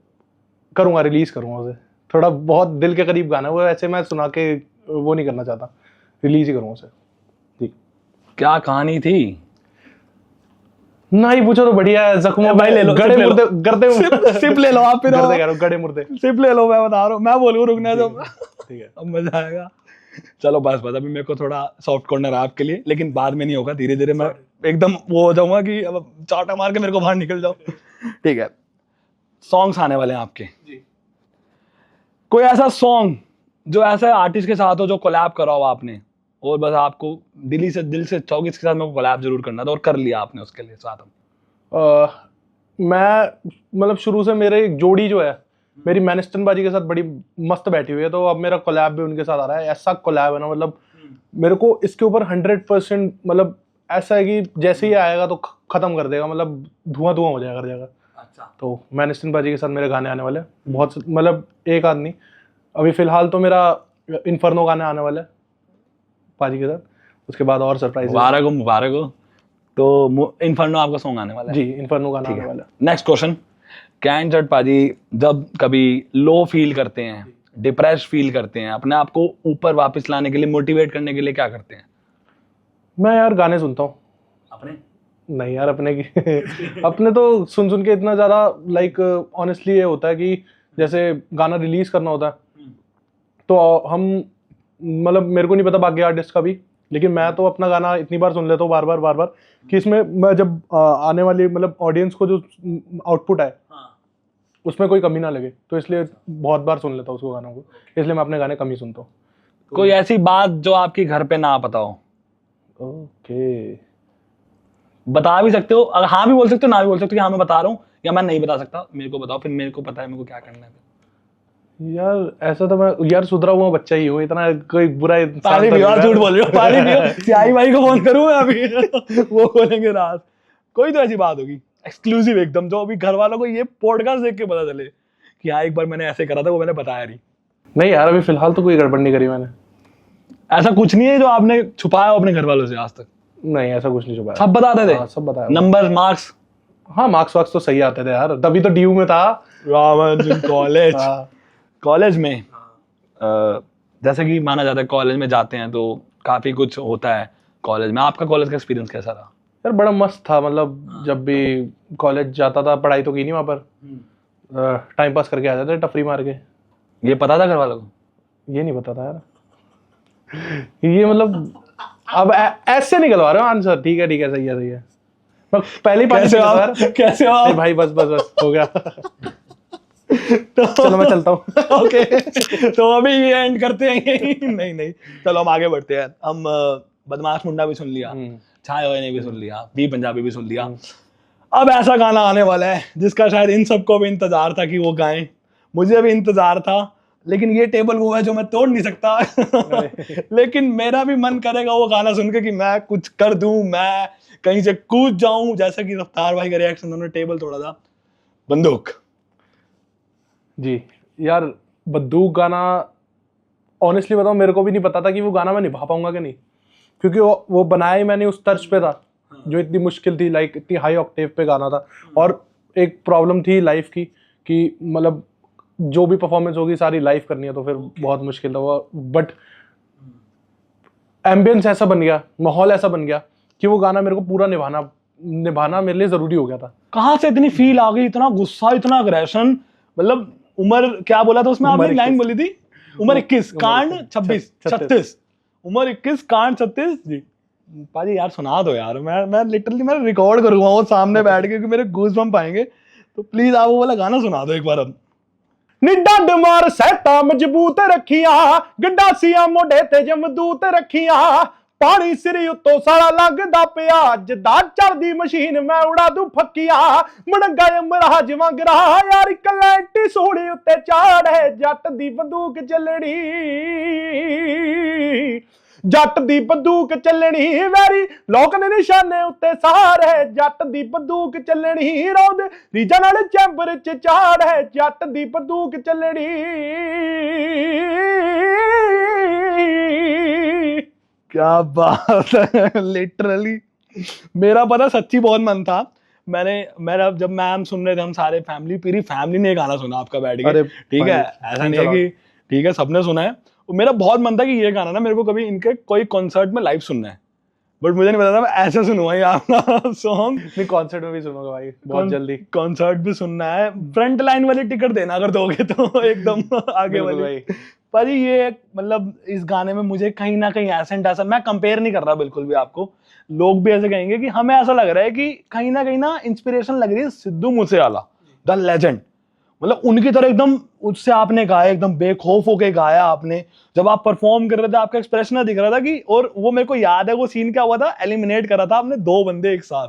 करूँगा, रिलीज करूँगा उसे। थोड़ा बहुत दिल के करीब गाना है वो, ऐसे मैं सुना के वो नहीं करना चाहता, रिलीज ही करूँगा उसे। ठीक। क्या कहानी थी? ना ही पूछो तो बढ़िया है। जख्मों भाई ले लो, गड़े सिप ले लो। मुर्दे, गर्दे सिप ले लो आप, फिर गर्दे कह रहा हूँ, गड़े मुर्दे। सिप ले लो, मैं बता रहा हूँ, मैं बोलूँ रुकने दो, ठीक है। अब मजा आएगा। चलो बस अभी मेरे को थोड़ा सॉफ्ट कॉर्नर है आपके लिए, लेकिन बाद में नहीं होगा, धीरे धीरे मैं एकदम वो हो जाऊंगा कि अब चाटा मार के मेरे को बाहर निकल जाओ। ठीक है, सॉन्ग्स आने वाले हैं आपके। जी। कोई ऐसा सॉन्ग जो ऐसा आर्टिस्ट के साथ हो जो कोलैब करा हो आपने, और बस आपको दिल से इच्छा होगी इसके साथ मेरे को कोलैब जरूर करना था, और कर लिया आपने उसके लिए साथ हम? मैं मतलब शुरू से मेरे एक जोड़ी जो है मेरी मैनिस्टन बाजी के साथ बड़ी मस्त बैठी हुई है, तो अब मेरा कोलैब भी उनके साथ आ रहा है। ऐसा कोलैब है ना, मतलब मेरे को इसके ऊपर 100% मतलब ऐसा है कि जैसे ही आएगा तो खत्म कर देगा, मतलब धुआं धुआं हो जाएगा हर जगह। अच्छा। तो मैनिस्टन बाजी के साथ मेरे गाने आने वाले हैं बहुत, मतलब एक आध नहीं, अभी फिलहाल तो मेरा इन्फर्नो गाने आने वाला है बाजी के साथ, उसके बाद और सरप्राइज। मुबारक हो। तो इन्फर्नो आपका सॉन्ग आने वाला है? जी, इन्फर्नो गाना आने वाला है। नेक्स्ट क्वेश्चन, कैन जट पाजी जब कभी लो फील करते हैं, डिप्रेस फील करते हैं, अपने आप को ऊपर वापस लाने के लिए, मोटिवेट करने के लिए क्या करते हैं? मैं यार गाने सुनता हूँ अपने? नहीं यार, अपने की अपने तो सुन सुन के इतना ज़्यादा लाइक ऑनेस्टली ये होता है कि जैसे गाना रिलीज करना होता है तो हम मतलब मेरे को नहीं पता बाकी आर्टिस्ट का भी, लेकिन मैं तो अपना गाना इतनी बार सुन लेता हूँ बार बार कि इसमें मैं जब आने वाली मतलब ऑडियंस को जो आउटपुट है उसमें कोई कमी ना लगे, तो इसलिए बहुत बार सुन लेता हूँ उसको, गानों को, इसलिए मैं अपने गाने कम ही सुनता हूँ। कोई ऐसी बात जो आपकी घर पे ना पता हो? ओके। बता भी सकते हो, अगर हाँ भी बोल सकते हो, ना भी बोल सकते हो कि हाँ मैं बता रहा हूँ, या मैं नहीं बता सकता, मेरे को बताओ, फिर मेरे को पता है मेरे को क्या करना है। यार ऐसा तो मैं यार सुधरा हुआ बच्चा ही हूँ, इतना कोई बुरा इंसान पानी तो पियो, नहीं झूठ बोल रहे हो, पानी पियो। सियाही भाई को फोन करूँ मैं अभी, वो बोलेंगे रात। कोई तो ऐसी बात होगी एक्सक्लूसिव एकदम, जो अभी घर वालों को ये पॉडकास्ट देख के पता चले कि हाँ एक बार मैंने ऐसे करा था, वो मैंने बताया नहीं। नहीं यार, अभी फिलहाल तो कोई गड़बड़ नहीं करी मैंने। ऐसा कुछ नहीं है जो आपने छुपाया हो अपने घर वालों से आज तक? नहीं, ऐसा कुछ नहीं छुपाया। सब बताते थे? हाँ, सब बताया। Number, marks? हाँ, मार्क्स वार्क्स तो सही आते थे यार, तभी तो डीयू में था। रामन कॉलेज। हाँ। कॉलेज में जैसे कि माना जाता है कॉलेज में जाते हैं तो काफी कुछ होता है कॉलेज में, आपका कॉलेज का एक्सपीरियंस कैसा रहा? यार बड़ा मस्त था, मतलब जब भी कॉलेज जाता था, पढ़ाई तो की नहीं वहाँ पर, टाइम पास करके आ जाते थे टफरी मार के। ये पता था घर वालों को? ये नहीं पता था यार। ये मतलब अब ऐसे निकलवा रहे हो आंसर। ठीक है सही है। मैं पहले ही कैसे आप? कैसे आप? अरे भाई बस हो गया। चलो मैं चलता हूँ। ओके, तो अभी ये एंड करते हैं। नहीं, चलो हम आगे बढ़ते हैं। हम बदमाश मुंडा भी सुन लिया, छाए हुए ने भी सुन लिया, बी पंजाबी भी सुन लिया। अब ऐसा गाना आने वाला है जिसका शायद इन सबको भी इंतजार था कि वो गाएं, मुझे भी इंतजार था, लेकिन ये टेबल वो है जो मैं तोड़ नहीं सकता। लेकिन मेरा भी मन करेगा वो गाना सुन के कि मैं कुछ कर दूं, मैं कहीं से कूद जाऊं, जैसा कि रफ्तार भाई का रिएक्शन, उन्होंने टेबल तोड़ा था। बंदूक। जी यार, बंदूक गाना ऑनेस्टली बताऊं, मेरे को भी नहीं पता था कि वो गाना मैं निभा पाऊंगा कि नहीं, क्योंकि वो बनाया ही मैंने उस तर्ज पे था जो इतनी मुश्किल थी, लाइक इतनी हाई ऑक्टेव पे गाना था, और एक प्रॉब्लम थी लाइफ की कि मतलब जो भी परफॉर्मेंस होगी सारी लाइव करनी है, तो फिर बहुत मुश्किल था वो। बट एम्बियंस ऐसा बन गया, माहौल ऐसा बन गया कि वो गाना मेरे को पूरा निभाना मेरे लिए जरूरी हो गया था। कहाँ से इतनी फील आ गई, इतना गुस्सा, इतना अग्रेशन? मतलब उमर क्या बोला था उसमें, आपने लाइन बोली थी उम्र 21 कांड 26 36 उम्र 21 कांड 36 जी। पाजी यार सुना दो यार, मैं लिटरली मैं रिकॉर्ड करूंगा वो सामने बैठ के क्योंकि मेरे गूज़बम्प आएंगे। तो प्लीज आप वो वाला गाना सुना दो एक बार अब। नी डंड मार सहता मजबूत रखिया, गंडासिया मोढे ते जमदूत रखिया, पानी सिर उत्तों सारा लगदा पिया, जदा चढ़दी मशीन मैं उड़ा दू फकिया, मड़ंगा यमराज वांग रहा यार कलैंटी सूली उत्ते चाड़े, जट दी बंदूक चलनी, जट दी बंदूक चलनी वैरी लोक ने निशाने उत्ते सारे, जट दी बंदूक चलनी रौंद रीजा नाल चैंबर च चाड़े, जट दी बंदूक चलनी। क्या बात है लिटरली। मेरा पता सच्ची बहुत मन था, मेरा जब मैम सुन रहे थे हम सारे फैमिली, पूरी फैमिली ने गाना सुना आपका बैठ के, ठीक है, ऐसा नहीं है कि ठीक है सबने सुना है। मेरा बहुत मन था कि ये गाना ना मेरे को कभी इनके कोई कॉन्सर्ट में लाइव सुनना है, बट मुझे नहीं पता था मैं ऐसे सुनूंगा ये आपका सॉन्ग। नहीं कॉन्सर्ट में भी सुनूंगा भाई बहुत जल्दी, कॉन्सर्ट भी सुनना है। फ्रंट लाइन वाली टिकट देना अगर दोगे तो एकदम आगे वाली। पर ये मतलब इस गाने में मुझे कहीं ना कहीं एसेंट ऐसा, मैं कंपेयर नहीं कर रहा बिल्कुल भी आपको, लोग भी ऐसे कहेंगे कि हमें ऐसा लग रहा है कि कहीं ना इंस्पिरेशन लग रही है सिद्धू मूसेवाला द लेजेंड, मतलब उनकी तरह एकदम उससे आपने गाया, एकदम बेखौफ होके गाया आपने। जब आप परफॉर्म कर रहे थे आपका एक्सप्रेशन दिख रहा था कि, और वो मेरे को याद है वो सीन क्या हुआ था, एलिमिनेट करा था आपने 2 बंदे एक साथ।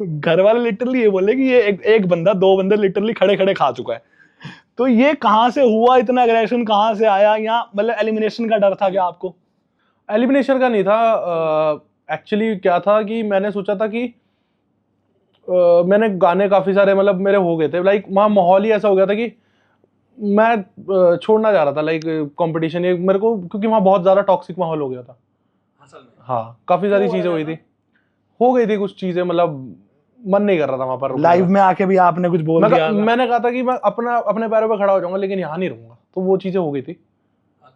घर वाले लिटरली ये बोले कि ये एक बंदा 2 बंदे लिटरली खड़े खड़े खा चुका है। तो ये कहाँ से हुआ, इतना एग्रेशन कहाँ से आया, या मतलब एलिमिनेशन का डर था क्या आपको? एलिमिनेशन का नहीं था, एक्चुअली क्या था कि मैंने सोचा था कि मैंने गाने काफ़ी सारे मतलब मेरे हो गए थे, लाइक वहाँ माहौल ही ऐसा हो गया था कि मैं छोड़ना चाह रहा था लाइक कंपटीशन ये मेरे को, क्योंकि वहाँ बहुत ज़्यादा टॉक्सिक माहौल हो गया था असल में। हाँ काफ़ी सारी चीज़ें हो गई थी कुछ चीज़ें, मतलब मन नहीं कर रहा था वहाँ पर। लाइव में आके भी आपने कुछ बोल दिया? मैंने कहा था कि मैं अपने पैरों पर खड़ा हो जाऊंगा लेकिन यहाँ नहीं रहूंगा, तो वो चीज़ें हो गई थी।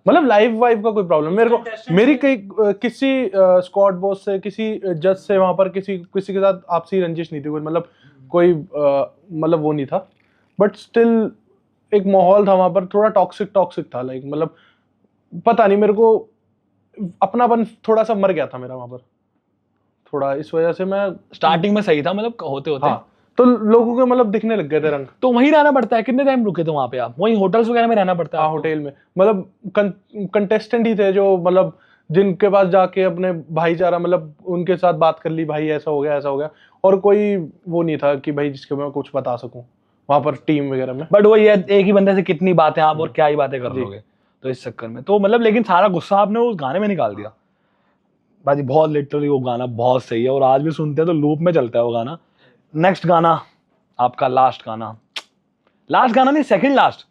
मतलब लाइव वाइव का कोई प्रॉब्लम मेरे को, मेरी किसी स्क्वाड बॉस से, किसी जज से वहाँ पर किसी के साथ आपसी रंजिश नहीं थी, मतलब कोई मतलब वो नहीं था, बट स्टिल एक माहौल था वहाँ पर थोड़ा टॉक्सिक था, लाइक मतलब पता नहीं मेरे को अपनापन थोड़ा सा मर गया था मेरा वहाँ पर थोड़ा, इस वजह से मैं स्टार्टिंग में सही था मतलब होते हाँ, तो लोगों के मतलब दिखने लग गए थे रंग। तो वहीं रहना पड़ता है? कितने टाइम रुके थे वहाँ पे आप? वहीं होटल्स वगैरह में रहना पड़ता है? हाँ होटल में, मतलब कंटेस्टेंट ही थे जो मतलब जिनके पास जाके अपने भाईचारा मतलब उनके साथ बात कर ली, भाई ऐसा हो गया, और कोई वो नहीं था कि भाई जिसके मैं कुछ बता सकूं वहाँ पर टीम वगैरह में। बट वही है, एक ही बंदे से कितनी बातें आप और क्या ही बातें कर लोगे, तो इस चक्कर में तो मतलब लेकिन सारा गुस्सा आपने उस गाने में निकाल दिया भाजी। बहुत लिटरली वो गाना बहुत सही है और आज भी सुनते हैं तो लूप में चलता है वो गाना। नेक्स्ट गाना आपका, लास्ट गाना नहीं, सेकंड लास्ट,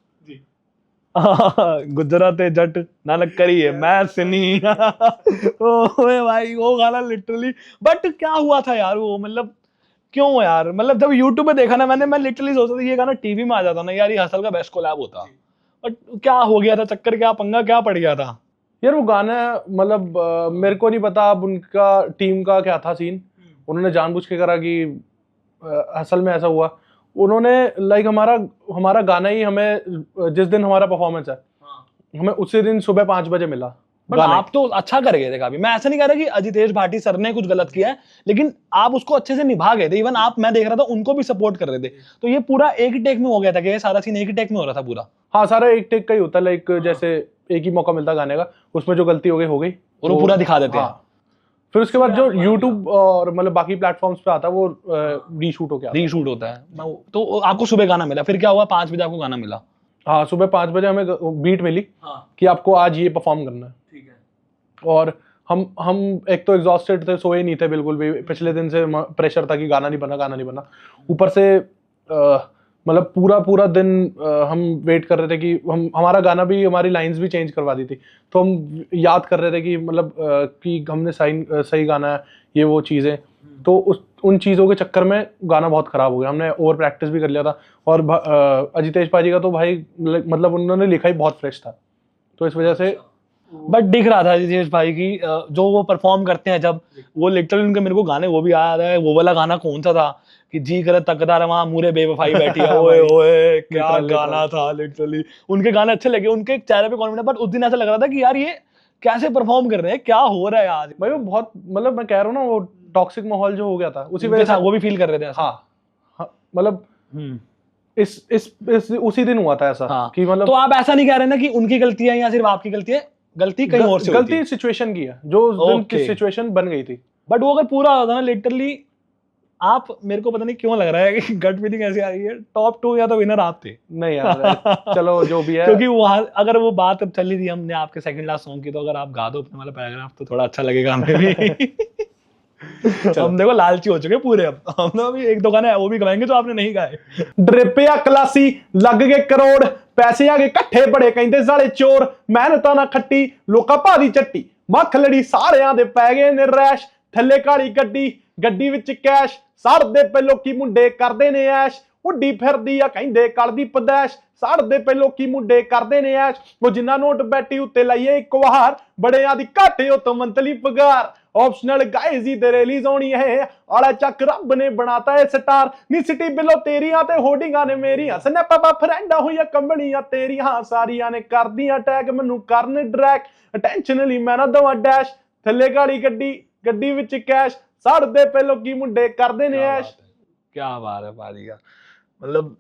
गुजरात जट नानक करी है मैं सिनी। ओए भाई वो गाना लिटरली, बट क्या हुआ था यार वो, मतलब क्यों यार, मतलब जब यूट्यूब पे देखा ना मैंने, मैं लिटरली सोचा था ये गाना टीवी में आ जाता ना यार, ये हसल का बेस्ट कोलैब होता, बट क्या हो गया था चक्कर, क्या पंगा क्या पड़ गया था यार? वो गाना मतलब मेरे को नहीं पता अब उनका टीम का क्या था सीन, उन्होंने जानबूझ के करा कि असल में ऐसा हुआ, उन्होंने लाइक हमारा गाना ही हमें जिस दिन हमारा परफॉर्मेंस है हमें उसी दिन सुबह 5 बजे मिला। बट आप तो अच्छा कर गए थे काफी, मैं ऐसा नहीं कह रहा कि अजितेश भाटी सर ने कुछ गलत किया है, लेकिन आप उसको अच्छे से निभा गए थे। इवन आप, मैं देख रहा था उनको भी सपोर्ट कर रहे थे, तो ये पूरा एक ही टेक में हो गया था कि ये सारा सीन एक ही टेक में हो रहा था पूरा? हाँ सारा एक टेक का ही होता है, लाइक जैसे एक ही मौका मिलता गाने का, उसमें जो गलती हो गई और वो पूरा दिखा देते हैं। फिर उसके बाद जो यूट्यूब और मतलब बाकी प्लेटफॉर्म्स पे आता है वो रीशूट होता है। तो आपको सुबह गाना मिला, फिर क्या हुआ? 5 बजे आपको गाना मिला? हाँ सुबह 5 बजे हमें बीट मिली कि आपको आज ये परफॉर्म करना है, ठीक है। और हम एक तो एग्जॉस्टेड थे, सोए नहीं थे बिल्कुल भी, पिछले दिन से प्रेशर था कि गाना नहीं बना, ऊपर से मतलब पूरा दिन हम वेट कर रहे थे कि हमारा गाना भी, हमारी लाइंस भी चेंज करवा दी थी, तो हम याद कर रहे थे कि मतलब कि हमने सही गाना है, ये वो चीज़ें, तो उन चीज़ों के चक्कर में गाना बहुत ख़राब हो गया। हमने ओवर प्रैक्टिस भी कर लिया था, और अजितेश पाजी का तो भाई मतलब उन्होंने लिखा ही बहुत फ्रेश था, तो इस वजह से बट दिख रहा था जितेश भाई की जो वो परफॉर्म करते हैं जब वो लिटरली उनके मेरे को गाने वो भी याद है। वो वाला गाना कौन सा था कि जी करे तकदा रवा मूरे बेवफाई बैठी है, ओए ओए क्या Literally गाना था। लिटरली उनके गाने अच्छे लगे, उनके चेहरे पे कॉन्फिडेंस। बट उस दिन ऐसा लग रहा था कि यार ये कैसे परफॉर्म कर रहे हैं, क्या हो रहा है आज भाई वो बहुत मतलब मैं कह रहा हूँ ना वो टॉक्सिक माहौल जो हो गया था उसी उनके वजह साथ से। वो भी फील कर रहे थे ऐसा। हाँ, हाँ मतलब हम्म। इस उसी दिन हुआ था ऐसा हाँ। कि मतलब तो आप ऐसा नहीं कह रहे ना कि उनकी गलती है या सिर्फ आपकी गलती है, गलती कहीं और से होती गलती है। सिचुएशन की है जो उस दिन की Okay. सिचुएशन बन गई थी। बट वो अगर पूरा होता ना लिटरली, आप मेरे को पता नहीं क्यों लग रहा है कि गट फीलिंग ऐसी आ रही है टॉप 2 या तो विनर आप थे। नहीं यार चलो जो भी है क्योंकि वहां अगर वो बात अब चली थी हमने आपके सेकंड लास्ट सॉन्ग की, तो अगर आप गा दो अपने वाला पैराग्राफ तो थोड़ा अच्छा लगेगा हमें भी। हम देखो लालची हो चुके पूरे, अब हम लोग अभी एक दो गाने वो भी गवाएंगे जो आपने नहीं गाए। ਡਰਿਪਿਆ ਕਲਾਸੀ ਲੱਗ ਗਏ ਕਰੋੜ ਪੈਸੇ ਆ ਗਏ ਇਕੱਠੇ ਬੜੇ ਕਹਿੰਦੇ ਸਾਲੇ ਚੋਰ ਮਿਹਨਤਾਂ ਨਾ ਖੱਟੀ ਲੋਕਾਂ ਭਾਦੀ ਚੱਟੀ ਮੱਖ ਲੜੀ ਸਾਰਿਆਂ ਦੇ ਪੈ ਗਏ ਨੇ ਰੈਸ਼ ਥੱਲੇ ਕਾਲੀ ਗੱਡੀ ਵਿੱਚ ਕੈਸ਼ ਸੜਦੇ ਪਏ ਲੋਕੀ ਮੁੰਡੇ ਕਰਦੇ ਨੇ ਐਸ਼ ਉੱਡੀ ਫਿਰਦੀ ਆ ਕਹਿੰਦੇ ਕਲਦੀ ਪਦੈਸ਼ ਸੜਦੇ ਪਏ ਲੋਕੀ ਮੁੰਡੇ ਕਰਦੇ ਨੇ ਐਸ਼ ਉਹ ਜਿੰਨਾ ਨੋਟ ਬੈਟੀ ਉੱਤੇ ਲਾਈਏ ਇੱਕ ਵਾਰ ਬੜਿਆਂ ਦੀ ਘਾਟੇ ਉਹ ਤੋਂ ਮੰਤਲੀ ਪਗਾਰ ऑप्शनल गाइस ही तेरे रिलीज होनी है आला चक रब ने बनाता है स्टार नी सिटी बिलो तेरियां ते होर्डिंगां ने मेरियां स्नैपां फ्रेंडा होइया कंबलियां तेरियां सारियां ने कर दियां टैग मैनू करन ड्रैग अटेंशन ਲਈ मैं ना दवा डैश थल्ले गाली गड्डी विच कैश सड़दे पे लोकी मुंडे करदे ने ऐश। क्या बात है पाजी का, मतलब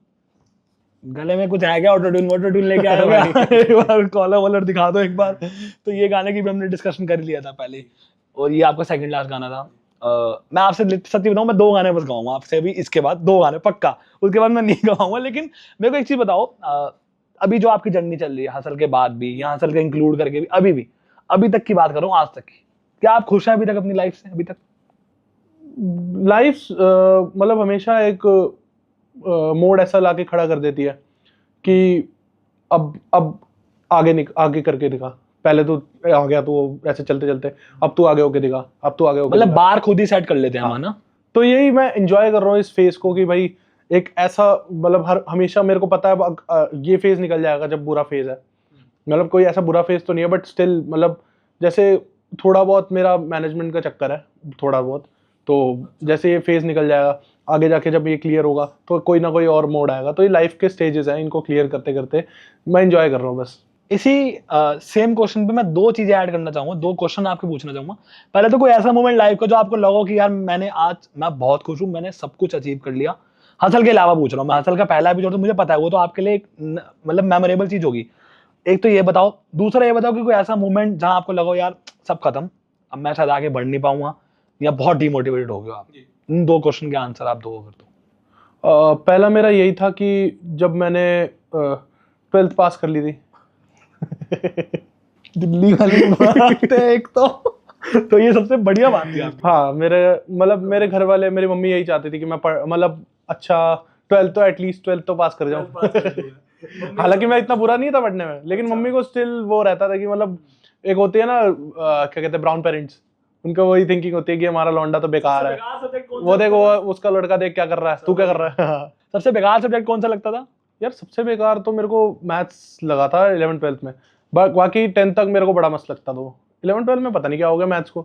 गले में कुछ है क्या? ऑटो ट्यून लेके आए हो क्या? एक बार कॉलर वॉलर दिखा दो एक बार। तो ये गाने की भी हमने डिस्कशन कर लिया था पहले, और ये आपका सेकंड लास्ट गाना था। मैं आपसे सच्ची बताऊं, मैं 2 गाने बस गाऊंगा आपसे अभी, इसके बाद 2 गाने पक्का, उसके बाद मैं नहीं गाऊंगा। लेकिन मेरे को एक चीज बताओ, अभी जो आपकी जर्नी चल रही है हसल के बाद भी या हसल के इंक्लूड करके भी अभी तक की बात करूं, आज तक की, क्या आप खुश हैं अभी तक अपनी लाइफ से? अभी तक लाइफ मतलब हमेशा एक मोड़ ऐसा लाके खड़ा कर देती है कि अब आगे करके दिखा। पहले तो आ गया तो ऐसे चलते चलते अब तू आगे होके दिखा, अब तू आगे होके मतलब दिखा। बार खुद ही सेट कर लेते हैं हम, है ना? तो यही मैं एंजॉय कर रहा हूँ इस फेज को कि भाई एक ऐसा मतलब हमेशा मेरे को पता है अब ये फेज निकल जाएगा जब बुरा फेज है। मतलब कोई ऐसा बुरा फेज तो नहीं है बट स्टिल मतलब जैसे थोड़ा बहुत मेरा मैनेजमेंट का चक्कर है थोड़ा बहुत, तो जैसे ये फेज निकल जाएगा आगे जाके जब ये क्लियर होगा तो कोई ना कोई और मोड आएगा। तो ये लाइफ के स्टेजेस हैं, इनको क्लियर करते करते मैं एंजॉय कर रहा हूँ बस। इसी सेम क्वेश्चन पे मैं 2 चीजें ऐड करना चाहूंगा, 2 क्वेश्चन आपके पूछना चाहूंगा। पहले तो कोई ऐसा मोमेंट लाइफ का जो आपको लगा कि यार मैं बहुत खुश हूँ, मैंने सब कुछ अचीव कर लिया। हसल के अलावा पूछ रहा हूँ मैं, हसल का पहला एपिसोड तो मुझे पता है वो तो आपके लिए एक मतलब मेमोरेबल चीज होगी। एक तो ये बताओ, दूसरा ये बताओ कि कोई ऐसा मोमेंट जहां आपको लगा यार सब खत्म, अब मैं शायद आगे बढ़ नहीं पाऊंगा या बहुत डिमोटिवेटेड हो गया आप। इन 2 क्वेश्चन के आंसर आप दो अगर तो। पहला मेरा यही था कि जब मैंने 12th पास कर ली थी। दिल्ली वाली बात है एक तो ये सबसे बढ़िया बात थी आपकी। हाँ मेरे घर वाले, मेरी मम्मी यही चाहती थी कि मैं मतलब अच्छा 12th तो एटलीस्ट 12th तो पास कर जाऊं। हालांकि मैं इतना बुरा नहीं था पढ़ने में, लेकिन मम्मी को स्टिल वो रहता था कि मतलब एक होती है ना क्या कहते हैं ब्राउन पेरेंट्स, उनका वही थिंकिंग होती है कि हमारा लौंडा तो बेकार है, वो देखो वो उसका लड़का देख क्या कर रहा है, तू क्या कर रहा है। सबसे बेकार सब्जेक्ट कौन सा लगता था? यार सबसे बेकार तो मेरे को मैथ्स लगा था 11th-12th में, बाकी 10th तक मेरे को बड़ा मस्त लगता था वो। 11th-12th में पता नहीं क्या हो गया मैथ्स को,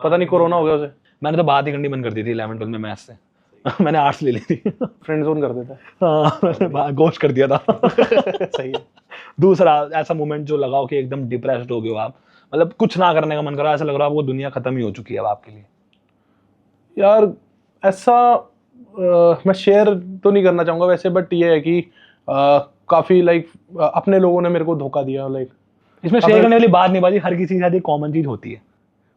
पता नहीं कोरोना हो गया उसे। मैंने तो बात ही करनी बंद कर दी थी 11th-12th में मैथ्स से। मैंने आर्ट्स ले ली थी। फ्रेंड जोन कर देता। हाँ गोश्त कर दिया था। सही है। दूसरा ऐसा मोमेंट जो लगाओ कि एकदम डिप्रेस्ड हो गए हो आप, मतलब कुछ ना करने का मन कर रहा है, ऐसा लग रहा है आपको दुनिया खत्म ही हो चुकी है अब आपके लिए। यार ऐसा मैं शेयर तो नहीं करना चाहूँगा वैसे, बट ये है कि काफ़ी लाइक अपने लोगों ने मेरे को धोखा दिया। लाइक इसमें शेयर करने वाली बात नहीं बाजी, हर किसी के साथ एक कॉमन चीज होती है।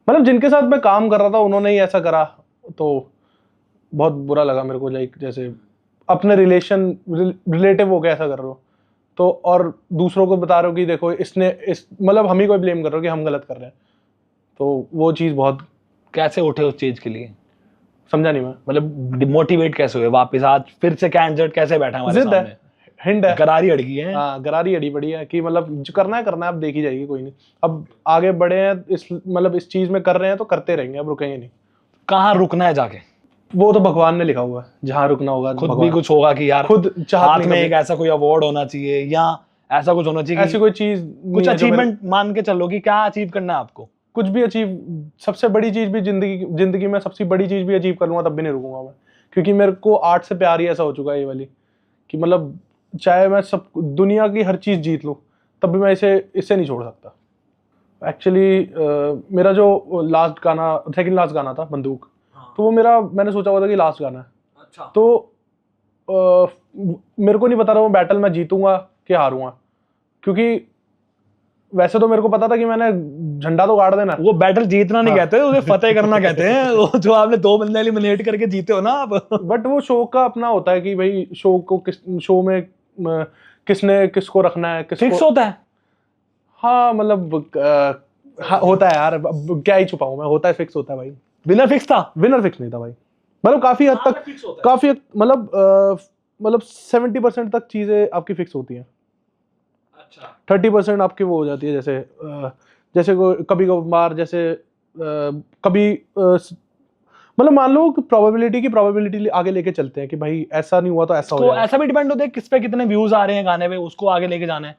मतलब जिनके साथ मैं काम कर रहा था उन्होंने ही ऐसा करा तो बहुत बुरा लगा मेरे को। लाइक जैसे अपने रिलेटिव हो के ऐसा कर रहे हो तो, और दूसरों को बता रहे हो कि देखो इसने मतलब हम ही कोई ब्लेम कर रहे हो कि हम गलत कर रहे हैं, तो वो चीज़ बहुत। कैसे उठे उस चीज के लिए? समझा नहीं मैं। मतलब मोटिवेट कैसे हुए वापस, आज फिर से कैंडिडेट कैसे बैठा हमारे जिद सामने? है, हिंड है, गरारी अड़की है। हाँ गरारी अड़ी पड़ी है कि मतलब जो करना है अब देखी जाएगी, कोई नहीं। अब आगे बढ़े हैं इस चीज में कर रहे हैं तो करते रहेंगे, अब रुकेंगे नहीं। कहाँ रुकना है जाके? वो तो भगवान ने लिखा हुआ है, जहाँ रुकना होगा खुद भी कुछ होगा कि यार खुद हाथ में एक ऐसा कोई अवार्ड होना चाहिए या ऐसा कुछ होना चाहिए, ऐसी कोई चीज कुछ अचीवमेंट मान के चलो कि क्या अचीव करना है आपको? कुछ भी अचीव, सबसे बड़ी चीज भी जिंदगी में सबसे बड़ी चीज भी अचीव कर लूंगा तब भी नहीं रुकूंगा मैं, क्योंकि मेरे को आर्ट से प्यार ही ऐसा हो चुका है ये वाली, कि मतलब चाहे मैं सब दुनिया की हर चीज जीत लूं तब भी मैं इससे नहीं छोड़ सकता। एक्चुअली मेरा जो लास्ट गाना, सेकंड लास्ट गाना था बंदूक, तो वो मैंने सोचा हुआ था कि लास्ट गाना है। अच्छा। तो मेरे को नहीं पता था वो बैटल मैं जीतूंगा कि हारूंगा, क्योंकि वैसे तो मेरे को पता था कि मैंने झंडा तो गाड़ देना। वो बैटल जीतना नहीं कहते, उसे फतेह करना कहते हैं। वो जो आपने 2 बंदे एलिमिनेट करके जीते हो ना आप। बट वो शो का अपना होता है कि भाई शो में किसने किसको रखना है, किसको फिक्स होता है। हाँ मतलब होता है यार, अब क्या ही छुपाऊं मैं, होता है, फिक्स होता है भाई। विनर फिक्स था? विनर फिक्स नहीं था भाई, मतलब काफी हद तक मतलब 70% तक चीजें आपकी फिक्स होती हैं। अच्छा। 30% आपकी वो हो जाती है, जैसे कभी कभार जैसे कभी मतलब मान लो कि प्रोबेबिलिटी आगे लेके चलते हैं कि भाई ऐसा नहीं हुआ तो ऐसा हो जाएगा। ऐसा भी डिपेंड होता है किस पे कितने व्यूज आ रहे हैं गाने पे, उसको आगे लेके जाना है।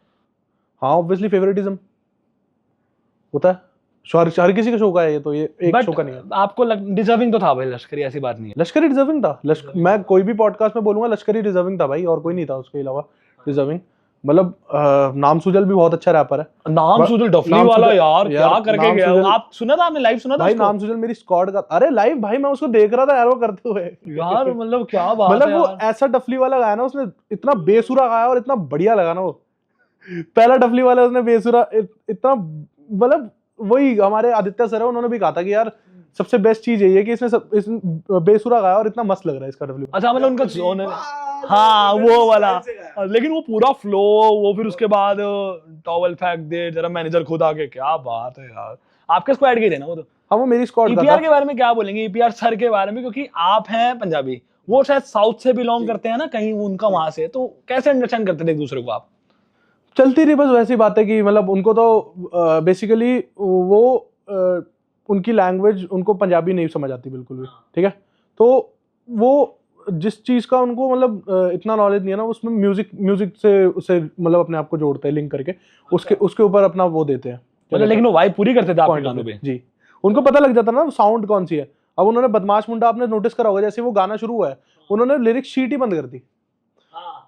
हाँ ऑब्वियसली फेवरेटिज्म होता है, हर किसी का शो का है ये, तो ये एक शो का नहीं है। आपको डिजर्विंग तो था भाई लश्करी, ऐसी बात नहीं है। लश्करी डिजर्विंग था, मैं कोई भी पॉडकास्ट में बोलूंगा लश्करी डिजर्विंग था भाई, और कोई नहीं था उसके अलावा डिजर्विंग। मतलब नाम सुजल भी बहुत अच्छा रैपर है। नाम सुजल डफली वाला यार क्या करके गया, आप सुना था? आपने लाइव सुना था भाई? उसको? नाम सुजल मेरी स्क्वाड का, अरे लाइव भाई मैं उसको देख रहा था यार वो करते हुए यार मतलब क्या बात है मतलब वो यार। ऐसा डफली वाला गाया ना उसने, इतना बेसुरा गाया और इतना बढ़िया लगा ना वो। पहला डफली वाला उसने बेसुरा इतना, मतलब वही हमारे आदित्य सर है, उन्होंने भी कहा था कि यार सबसे बेस्ट चीज यही है कि इसने बेसुरा गाया और इतना मस्त लग रहा है इसका डफली। अच्छा मतलब उनका जोन है, हाँ वो वाला, लेकिन वो पूरा फ्लो, वो फिर उसके बाद टॉवल फेंक दे जरा मैनेजर खुद आके, क्या बात है यार। आपके स्क्वाड के थे ना वो तो? हाँ वो मेरी स्क्वाड का था। ईपीआर के बारे में क्या बोलेंगे, ईपीआर सर के बारे में, क्योंकि आप हैं पंजाबी, वो शायद साउथ से बिलोंग करते हैं ना कहीं, उनका वहां से, तो कैसे अंडरस्टैंड करते थे एक दूसरे को आप? चलती रही बस वैसी बातें कि मतलब उनको तो बेसिकली वो उनकी लैंग्वेज उनको पंजाबी नहीं समझ आती बिल्कुल भी, ठीक है। तो वो जिस चीज़ का उनको मतलब इतना नॉलेज नहीं है ना, उसमें म्यूजिक से उसे मतलब अपने आप को जोड़ते हैं लिंक करके, उसके ऊपर अपना वो देते हैं मतलब, लेकिन वो वाइब पूरी करते थे आपके गानों पे? जी, उनको पता लग जाता ना साउंड कौन सी है। अब उन्होंने बदमाश मुंडा आपने नोटिस करा होगा, जैसे वो गाना शुरू हुआ है उन्होंने लिरिक्स शीट ही बंद कर दी।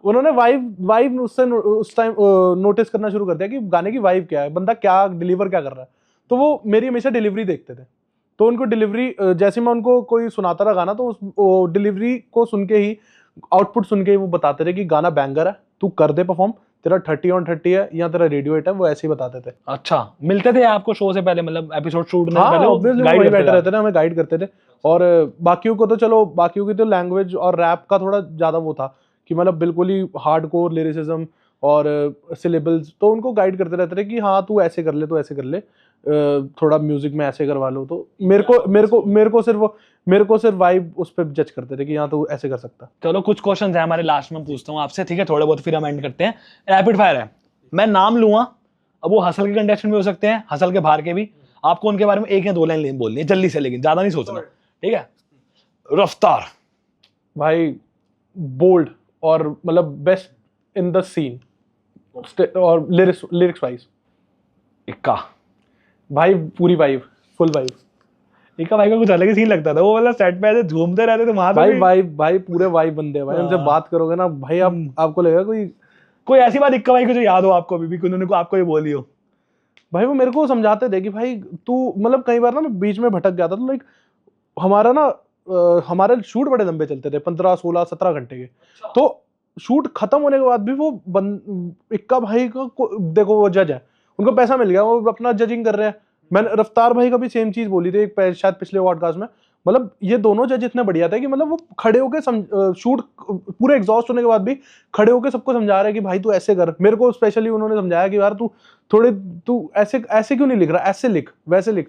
उन्होंने वाइब उससे उस टाइम नोटिस करना शुरू कर दिया कि गाने की वाइब क्या है, बंदा क्या डिलीवर क्या कर रहा है। तो वो मेरी हमेशा डिलीवरी देखते थे, तो उनको डिलीवरी जैसे मैं उनको कोई सुनाता रहा गाना, तो उस डिलीवरी को सुन के ही, आउटपुट सुन के ही वो बताते थे कि गाना बैंगर है, तू कर दे परफॉर्म, तेरा 30/30 है या तेरा रेडियो हिट है, वो ऐसे ही बताते थे। अच्छा, मिलते थे आपको शो से पहले, मतलब एपिसोड शूट में हाँ, पहले वही बैठे रहते थे, हमें गाइड करते थे। और बाकियों को तो चलो, बाकियों की तो लैंग्वेज और रैप का थोड़ा ज्यादा वो था कि मतलब बिल्कुल ही हार्डकोर लिरिसिज्म और सिलेबल्स, तो उनको गाइड करते रहते थे कि हाँ तू ऐसे कर ले, तो ऐसे कर ले, थोड़ा म्यूजिक में ऐसे करवा लो। तो मेरे को सिर्फ वाइब उस पर जज करते थे कि हाँ तू ऐसे कर सकता। चलो कुछ क्वेश्चन है हमारे लास्ट में पूछता हूँ आपसे, ठीक है, थोड़े बहुत फिर हम एंड करते हैं। रैपिड फायर है, मैं नाम लूंगा, अब वो हसल के कंटेस्टेंट भी हो सकते हैं, हसल के बाहर के भी, आपको उनके बारे में 1 या 2 लाइन बोलनी है जल्दी से, लेकिन ज्यादा नहीं सोचना, ठीक है। रफ्तार भाई, बोल्ड और मतलब बेस्ट इन द सीन, और लिरिक्स वाइज। इक्का भाई पूरी वाइब, फुल वाइब। इक्का भाई का कुछ अलग ही सीन लगता था, वो वाला सेट पे ऐसे झूमते रहते थे वहां भाई भाई पूरे वाइब बंदे हैं भाई, उनसे बात करोगे ना भाई आपको लगेगा कोई ऐसी बात इक्का भाई को जो याद हो आपको अभी भी, उन्होंने को आपको ये बोली हो। भाई वो मेरे को समझाते थे कि भाई तू, मतलब कई बार ना मैं बीच में भटक गया था, तो लाइक हमारे शूट बड़े लंबे चलते थे, 15, 16, 17 घंटे के। तो शूट खत्म होने के बाद भी वो इक्का भाई का देखो वो जज है, उनको पैसा मिल गया, वो अपना जजिंग कर रहे हैं। मैंने रफ्तार भाई का भी सेम चीज बोली थी शायद पिछले पॉडकास्ट में, मतलब ये दोनों जज इतने बढ़िया थे कि मतलब वो खड़े होकर शूट पूरे एग्जॉस्ट होने के बाद भी खड़े होकर सबको समझा रहे हैं कि भाई तू ऐसे कर। मेरे को स्पेशली उन्होंने समझाया कि यार तू ऐसे क्यों नहीं लिख रहा, ऐसे लिख, वैसे लिख।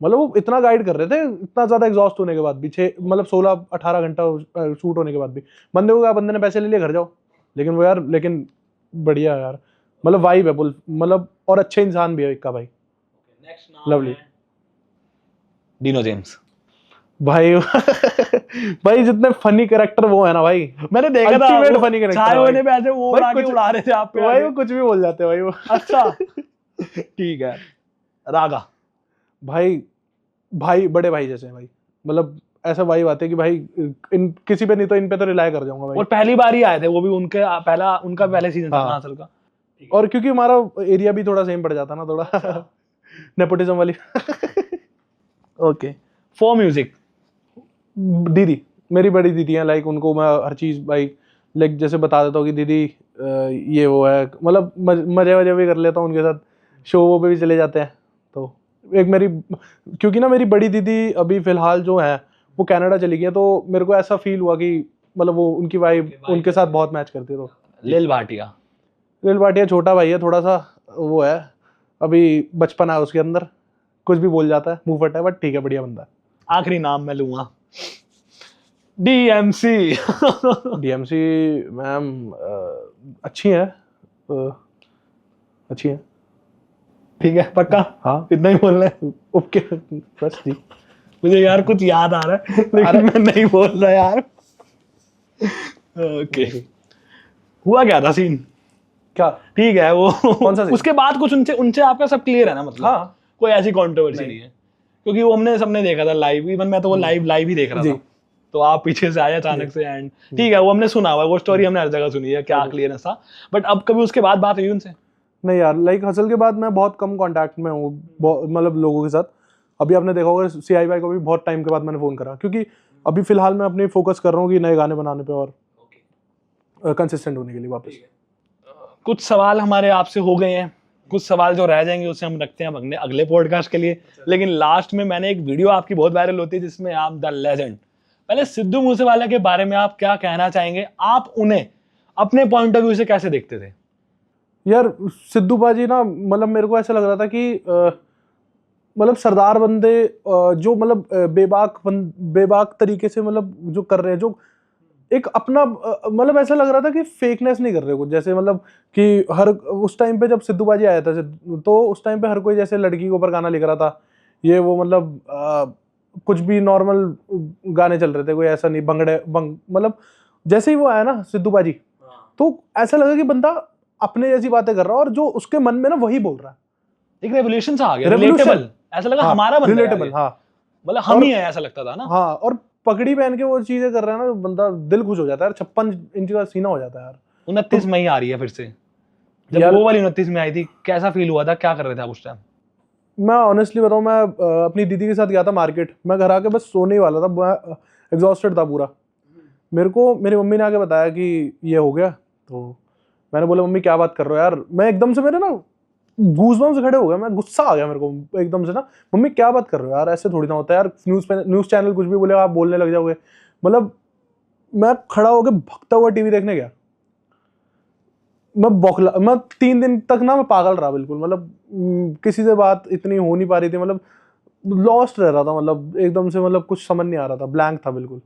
मतलब वो इतना गाइड कर रहे थे, इतना ज्यादा एग्जॉस्ट होने के बाद भी, 16-18 घंटा शूट होने के बाद भी। बंदे को क्या, बंदे ने पैसे ले लिए घर जाओ, लेकिन बढ़िया यार, मतलब वाइब है मतलब, और अच्छे इंसान भी है इक्का भाई। लवली। डिनो जेम्स भाई भाई जितने फनी कैरेक्टर वो है ना भाई, मैंने देखा था अल्टीमेट वो फनी कैरेक्टर चाय होने पे ऐसे वो भाई उड़ा के कुछ- उड़ा रहे थे आप पे भाई आके। वो कुछ भी बोल जाते हैं भाई वो। अच्छा ठीक है। रागा भाई भाई बड़े भाई जैसे हैं भाई, मतलब ऐसा भाई बात है कि भाई इन किसी पे नहीं तो इन पे तो रिलाय कर जाऊंगा भाई। और पहली बार ही आए थे वो भी, उनका पहले सीजन था हाँ। ना असल का। और क्योंकि हमारा एरिया भी थोड़ा सेम पड़ जाता ना थोड़ा नेपोटिज्म वाली। ओके। फॉर म्यूजिक दीदी, मेरी बड़ी दीदी है, लाइक उनको मैं हर चीज़ भाई लाइक जैसे बता देता हूँ कि दीदी ये वो है, मतलब मजे वजे भी कर लेता हूँ उनके साथ, शो वो पे भी चले जाते हैं। तो एक मेरी, क्योंकि ना मेरी बड़ी दीदी अभी फिलहाल जो है वो कनाडा चली गई है, तो मेरे को ऐसा फील हुआ कि मतलब वो उनकी वाइब उनके साथ बहुत मैच करती है। तो लिल भाटिया। रेल भाटिया छोटा भाई है, थोड़ा सा वो है, अभी बचपन है उसके अंदर, कुछ भी बोल जाता है, मुंह फटा है, बट ठीक है, बढ़िया बंदा है। आखिरी नाम मैं लूंगा, डीएमसी। डीएमसी मैम अच्छी है, अच्छी है। ठीक है पक्का, हाँ इतना ही बोलना है। ओके बस जी। मुझे यार कुछ याद आ रहा है लेकिन मैं नहीं बोल रहा यार। ओके। हुआ क्या था सीन? क्या? ठीक है वो कौन सा scene? उसके बाद कुछ उनसे उनसे आपका सब क्लियर है ना, मतलब हाँ। कोई ऐसी कंट्रोवर्सी नहीं है, क्योंकि वो हमने सबने देखा था लाइव, इवन मैं तो वो लाइव ही देख रहा जी। था, तो आप पीछे से आए अचानक से एंड ठीक है वो हमने सुना हुआ है, वो स्टोरी हमने हर जगह सुनी है क्या क्लियरनेस था, बट अब कभी उसके बाद बात हुई उनसे? नहीं यार, लाइक हसल के बाद मैं बहुत कम कांटेक्ट में हूँ मतलब लोगों के साथ। अभी आपने देखा होगा सीआई भाई को भी बहुत टाइम के बाद मैंने फ़ोन करा, क्योंकि अभी फिलहाल मैं अपनी फोकस कर रहा हूँ कि नए गाने बनाने पे और कंसिस्टेंट होने के लिए वापस। कुछ सवाल हमारे आपसे हो गए हैं, कुछ सवाल जो रह जाएंगे उसे हम रखते हैं अगले पॉडकास्ट के लिए, लेकिन लास्ट में मैंने एक वीडियो आपकी बहुत वायरल होती है जिसमें आप द लेजेंड, पहले सिद्धू मूसेवाला के बारे में आप क्या कहना चाहेंगे? आप उन्हें अपने पॉइंट ऑफ व्यू से कैसे देखते थे? यार सिद्धू बाजी ना, मतलब मेरे को ऐसा लग रहा था कि मतलब सरदार बंदे जो मतलब बेबाक तरीके से मतलब जो कर रहे हैं, जो एक अपना मतलब ऐसा लग रहा था कि फेकनेस नहीं कर रहे कुछ, जैसे मतलब कि हर उस टाइम पे जब सिद्धू बाजी आया था तो उस टाइम पे हर कोई जैसे लड़की के ऊपर गाना लिख रहा था, ये वो मतलब कुछ भी नॉर्मल गाने चल रहे थे, कोई ऐसा नहीं मतलब जैसे ही वो आया ना सिद्धू बाजी, तो ऐसा लगा कि बंदा अपने जैसी बातें कर रहा है और जो उसके मन में ना वही बोल रहा है। एक रेवोल्यूशन सा आ गया, Revolution। रिलेटेबल, ऐसा लगा हाँ, हमारा बंदा है यार रिलेटेबल। ये। हाँ मतलब हम ही है ऐसा लगता था ना। हाँ, और पगड़ी पहन के वो चीजें कर रहा है ना, बंदा दिल खुश हो जाता है यार, 56 इंच का सीना हो जाता है यार। 29 मई आ रही है फिर से, जब यार- वो वाली 29 में आई थी कैसा फील हुआ था, क्या कर रहे थे आप उस टाइम? मैं ऑनेस्टली बताऊं, मैं अपनी दीदी के साथ गया था मार्केट, मैं घर आके बस सोने ही वाला था, मैं एग्जॉस्टेड था पूरा। मेरे को मेरी मम्मी ने आके बताया कि ये हो गया, तो मैंने बोला मम्मी क्या बात कर रहे हो यार, मैं एकदम से मेरे ना गूज़बम्स खड़े हो गए, मैं गुस्सा आ गया मेरे को एकदम से ना, मम्मी क्या बात कर रहे हो यार, ऐसे थोड़ी ना होता है यार, न्यूज़ चैनल कुछ भी बोले आप बोलने लग जाओगे। मतलब मैं खड़ा होकर भगता हुआ टीवी देखने गया, मैं 3 दिन तक ना मैं पागल रहा बिल्कुल, मतलब किसी से बात इतनी हो नहीं पा रही थी, मतलब लॉस्ट रह रहा था, मतलब एकदम से मतलब कुछ समझ नहीं आ रहा था, ब्लैंक था बिल्कुल।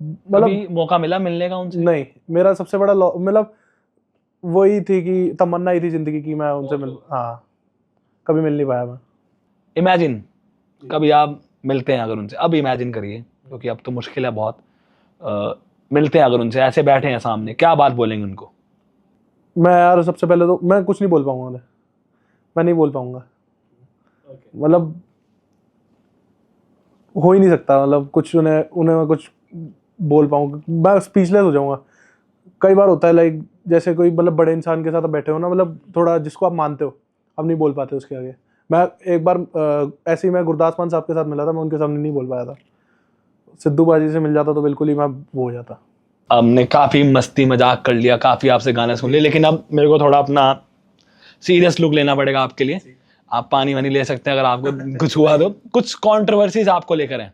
मतलब मौका मिला मिलने का उनसे? नहीं, मेरा सबसे बड़ा मतलब वही थी कि तमन्ना ही थी जिंदगी की, मैं उनसे मिल, हाँ कभी मिल नहीं पाया मैं। इमेजिन कभी आप मिलते हैं अगर उनसे, अब इमेजिन करिए क्योंकि अब तो मुश्किल है बहुत, मिलते हैं अगर उनसे, ऐसे बैठे हैं सामने, क्या बात बोलेंगे उनको? मैं यार सबसे पहले तो मैं कुछ नहीं बोल पाऊंगा उन्हें, मैं नहीं बोल पाऊंगा, मतलब हो ही नहीं सकता, मतलब कुछ उन्हें मैं कुछ बोल पाऊंगा, मैं स्पीचलेस हो जाऊंगा। कई बार होता है लाइक जैसे कोई मतलब बड़े इंसान के साथ आप बैठे हो ना, मतलब थोड़ा जिसको आप मानते हो, अब नहीं बोल पाते उसके आगे। मैं एक बार ऐसे ही मैं गुरदास मान साहब के साथ मिला था, मैं उनके सामने नहीं बोल पाया था। सिद्धू बाजी से मिल जाता तो बिल्कुल ही मैं वो हो जाता। हमने काफ़ी मस्ती मजाक कर लिया, काफ़ी आपसे गाने सुन लिए, लेकिन अब मेरे को थोड़ा अपना सीरियस लुक लेना पड़ेगा आपके लिए। आप पानी वानी ले सकते हैं अगर आपको कुछ हुआ तो। कुछ कॉन्ट्रोवर्सीज आपको लेकर हैं,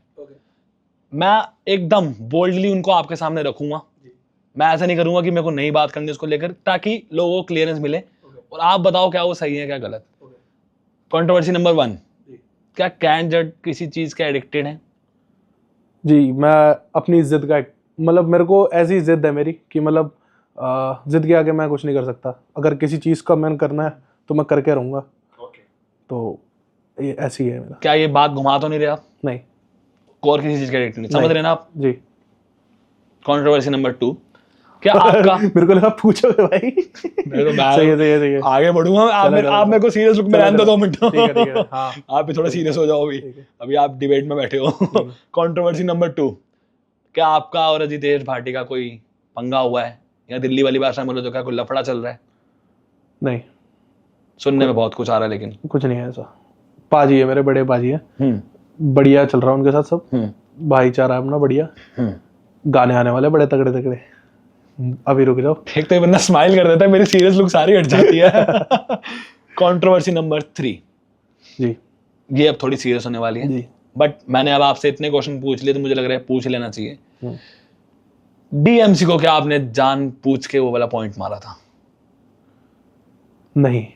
मैं एकदम बोल्डली उनको आपके सामने रखूंगा। मैं ऐसा नहीं करूंगा कि मेरे को नई बात करनी उसको लेकर, ताकि लोगों को क्लियरेंस मिले और आप बताओ क्या वो सही है क्या गलत। कंट्रोवर्सी नंबर 1, क्या कैन जट किसी चीज़ का एडिक्टेड है? जी, मैं अपनी जिद का मतलब मेरे को ऐसी जिद है मेरी कि मतलब जिद के आगे मैं कुछ नहीं कर सकता। अगर किसी चीज़ का मैंने करना है तो मैं करके रहूँगा। तो ये ऐसी है मेरा। क्या ये बात घुमा तो नहीं रहे आप? नहीं। और किसी चीज का एडिक्टेड नहीं, समझ रहे हैं ना आप? जी। कंट्रोवर्सी नंबर 2, क्या आपका मेरे को लगा पूछोगे भाई। मैं तो सही है, सही है, सही है। आगे बढ़ूंगा। आप मेरे को सीरियस लुक में रहने दो 2 मिनट। ठीक है, ठीक है, हाँ। आप भी थोड़ा सीरियस हो जाओ अभी आप डिबेट में बैठे हो। कंट्रोवर्सी नंबर 2, क्या आपका और अजितेश भाटी का कोई पंगा हुआ है, या दिल्ली वाली भाषा में बोलो तो क्या कोई लफड़ा चल रहा है? नहीं, सुनने में बहुत कुछ आ रहा है लेकिन कुछ नहीं है ऐसा। पाजी है, मेरे बड़े पाजी है, बढ़िया चल रहा है उनके साथ सब, भाईचारा है अपना बढ़िया। गाने आने वाले बड़े तगड़े तगड़े, अभी रुक जाओ। ठीक, तो ये बंदा स्माइल कर देता है, मेरी सीरियस लुक सारी हट जाती है। कंट्रोवर्सी नंबर 3 जी, ये अब थोड़ी सीरियस होने वाली है जी। बट मैंने अब आपसे इतने क्वेश्चन पूछ लिए तो मुझे लग रहा है पूछ लेना चाहिए। डीएमसी को क्या आपने जान पूछ के वो वाला पॉइंट मारा था? नहीं,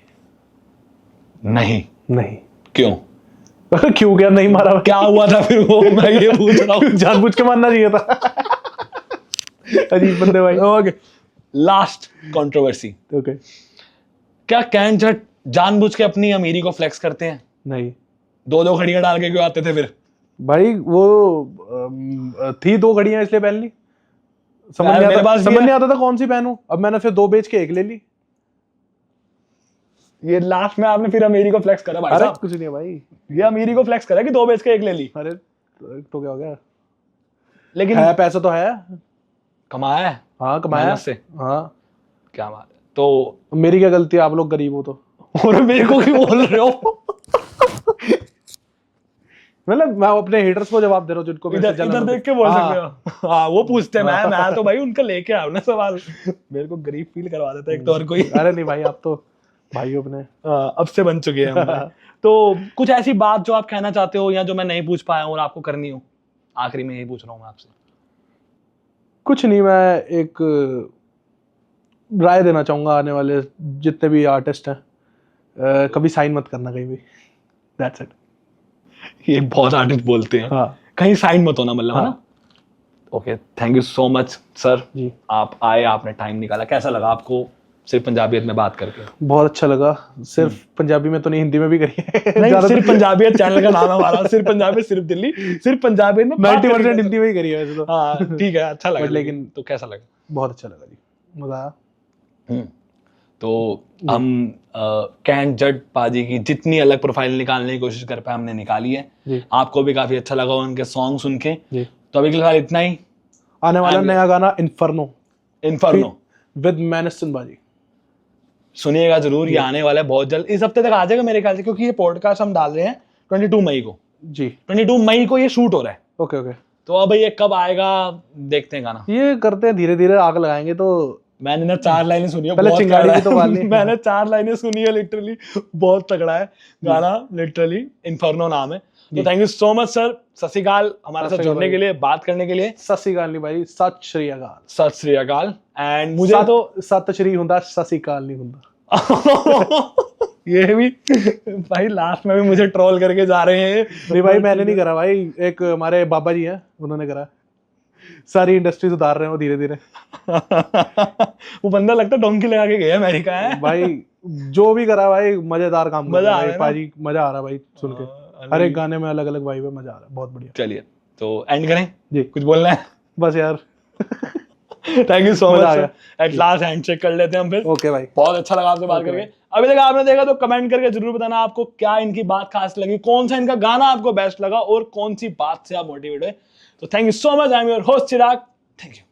नहीं। नहीं। क्यों? क्यों क्या नहीं मारा? क्या हुआ था फिर वो, मैं ये पूछ रहा हूँ। जानबूझ के मारना चाहिए था। अजीब बंदे भाई। Okay, last controversy, okay. क्या कैन जट जानबूझ के अपनी अमीरी को फ्लेक्स करते हैं? नहीं 2-2 घड़ियां डाल के क्यों आते थे फिर? भाई, वो थी 2 घड़ियां इसलिए पहन ली। समझ नहीं आता था कौन सी पहनूं, अब मैंने फिर 2 बेच के 1 ले ली। ये लास्ट में आपने फिर अमीरी को फ्लेक्स करा भाई साहब? कुछ नहीं है भाई, ये अमीरी को फ्लेक्स करा कि 2 बेच के 1 ले ली? अरे तो क्या हो गया, लेकिन है पैसा तो है, कमाया है। हाँ कमाया मेहनत से। हाँ, क्या बात है। तो मेरी क्या गलती है, आप लोग गरीब हो तो। और मेरे को क्यों बोल रहे हो? मतलब मैं अपने हेटर्स को जवाब दे रहा हूँ, जिनको इधर देख के बोल सकते हो। हाँ, वो पूछते हैं, मैं तो भाई उनका लेके आया ना सवाल। मेरे को गरीब फील करवा देता है एक तो और कोई। अरे नहीं भाई, आप तो भाई अपने अब से बन चुके हैं हम। तो कुछ ऐसी बात जो आप कहना चाहते हो या जो मैं नहीं पूछ पाया हूँ और आपको करनी हो? आखिरी में यही पूछ रहा हूँ मैं आपसे। कुछ नहीं, मैं एक राय देना चाहूंगा आने वाले जितने भी आर्टिस्ट हैं, कभी साइन मत करना कहीं भी। That's it. ये बहुत आर्टिस्ट बोलते हैं, हाँ। कहीं साइन मत होना, मतलब है हाँ। ना? Okay, thank you so much sir, जी। आप आए, आपने टाइम निकाला। कैसा लगा आपको सिर्फ पंजाबियत में बात करके? बहुत अच्छा लगा। सिर्फ पंजाबी में तो नहीं, हिंदी में भी करी है। नहीं, सिर्फ पंजाबियत चैनल का नाम है हमारा, सिर्फ पंजाबियत सिर्फ दिल्ली, सिर्फ पंजाबियत में 90% हिंदी में ही करी है वैसे तो। हाँ ठीक है, अच्छा लगा। लेकिन तो कैसा लगा? बहुत अच्छा लगा जी, मजा आया। तो हम कैन जट पाजी की जितनी अलग प्रोफाइल निकालने की कोशिश कर पाए हमने निकाली है। जी। आपको भी काफी अच्छा लगा उनके सॉन्ग सुन के। जी। तो अभी के लिए इतना ही। आने वाला नया गाना इन्फर्नो विद मैनसन बाजी, सुनिएगा जरूर, ये आने वाला है बहुत जल्द, इस हफ्ते तक आ जाएगा मेरे ख्याल से, क्योंकि ये पॉडकास्ट हम डाल रहे हैं 22 मई को। जी, 22 मई को ये शूट हो रहा है। Okay okay. तो अब ये कब आएगा देखते हैं गाना। ये करते हैं धीरे धीरे, आग लगाएंगे तो। मैंने ना 4 लाइनें सुनी है, पहले बहुत चिंगारी तगड़ा भी तो है। बाल ली। मैंने 4 लाइनें सुनी है, लिटरली बहुत तगड़ा है गाना, लिटरली इन्फर्नो नाम है। तो thank you so much sir, सत श्री अकाल, हमारे साथ जुड़ने के लिए, बात करने के लिए। सत श्री अकाल नहीं भाई, सत श्री अकाल। सत श्री अकाल। एंड मुझे तो सत श्री हुंदा, सत श्री अकाल नहीं हुंदा। ये भी भाई लास्ट में भी मुझे ट्रोल करके जा रहे हैं। नहीं भाई, मैंने नहीं करा भाई, एक हमारे बाबा जी हैं, उन्होंने करा। सारी इंडस्ट्री सुधार रहे हो धीरे धीरे। वो बंदा लगता है डोंकी लगा के गया अमेरिका है भाई। जो भी करा भाई, मजेदार काम कर मजा रहा आ रहा है है पाजी, मजा आ रहा है भाई सुन के। हर एक गाने में अलग अलग वाइब है, मजा आ रहा है, बहुत बढ़िया। चलिए तो एंड करें जी, कुछ बोलना है? बस यार। थैंक यू सो मजा आ मच, गया। एट लास्ट हैंडशेक कर लेते हैं हम फिर। ओके भाई, बहुत अच्छा लगा आपसे बात Okay करके। भाई। अभी तक आपने देखा तो कमेंट करके जरूर बताना आपको क्या इनकी बात खास लगी, कौन सा इनका गाना आपको बेस्ट लगा और कौन सी बात से आप मोटिवेट हुए। तो thank you so much, I am your host Chirag, thank you.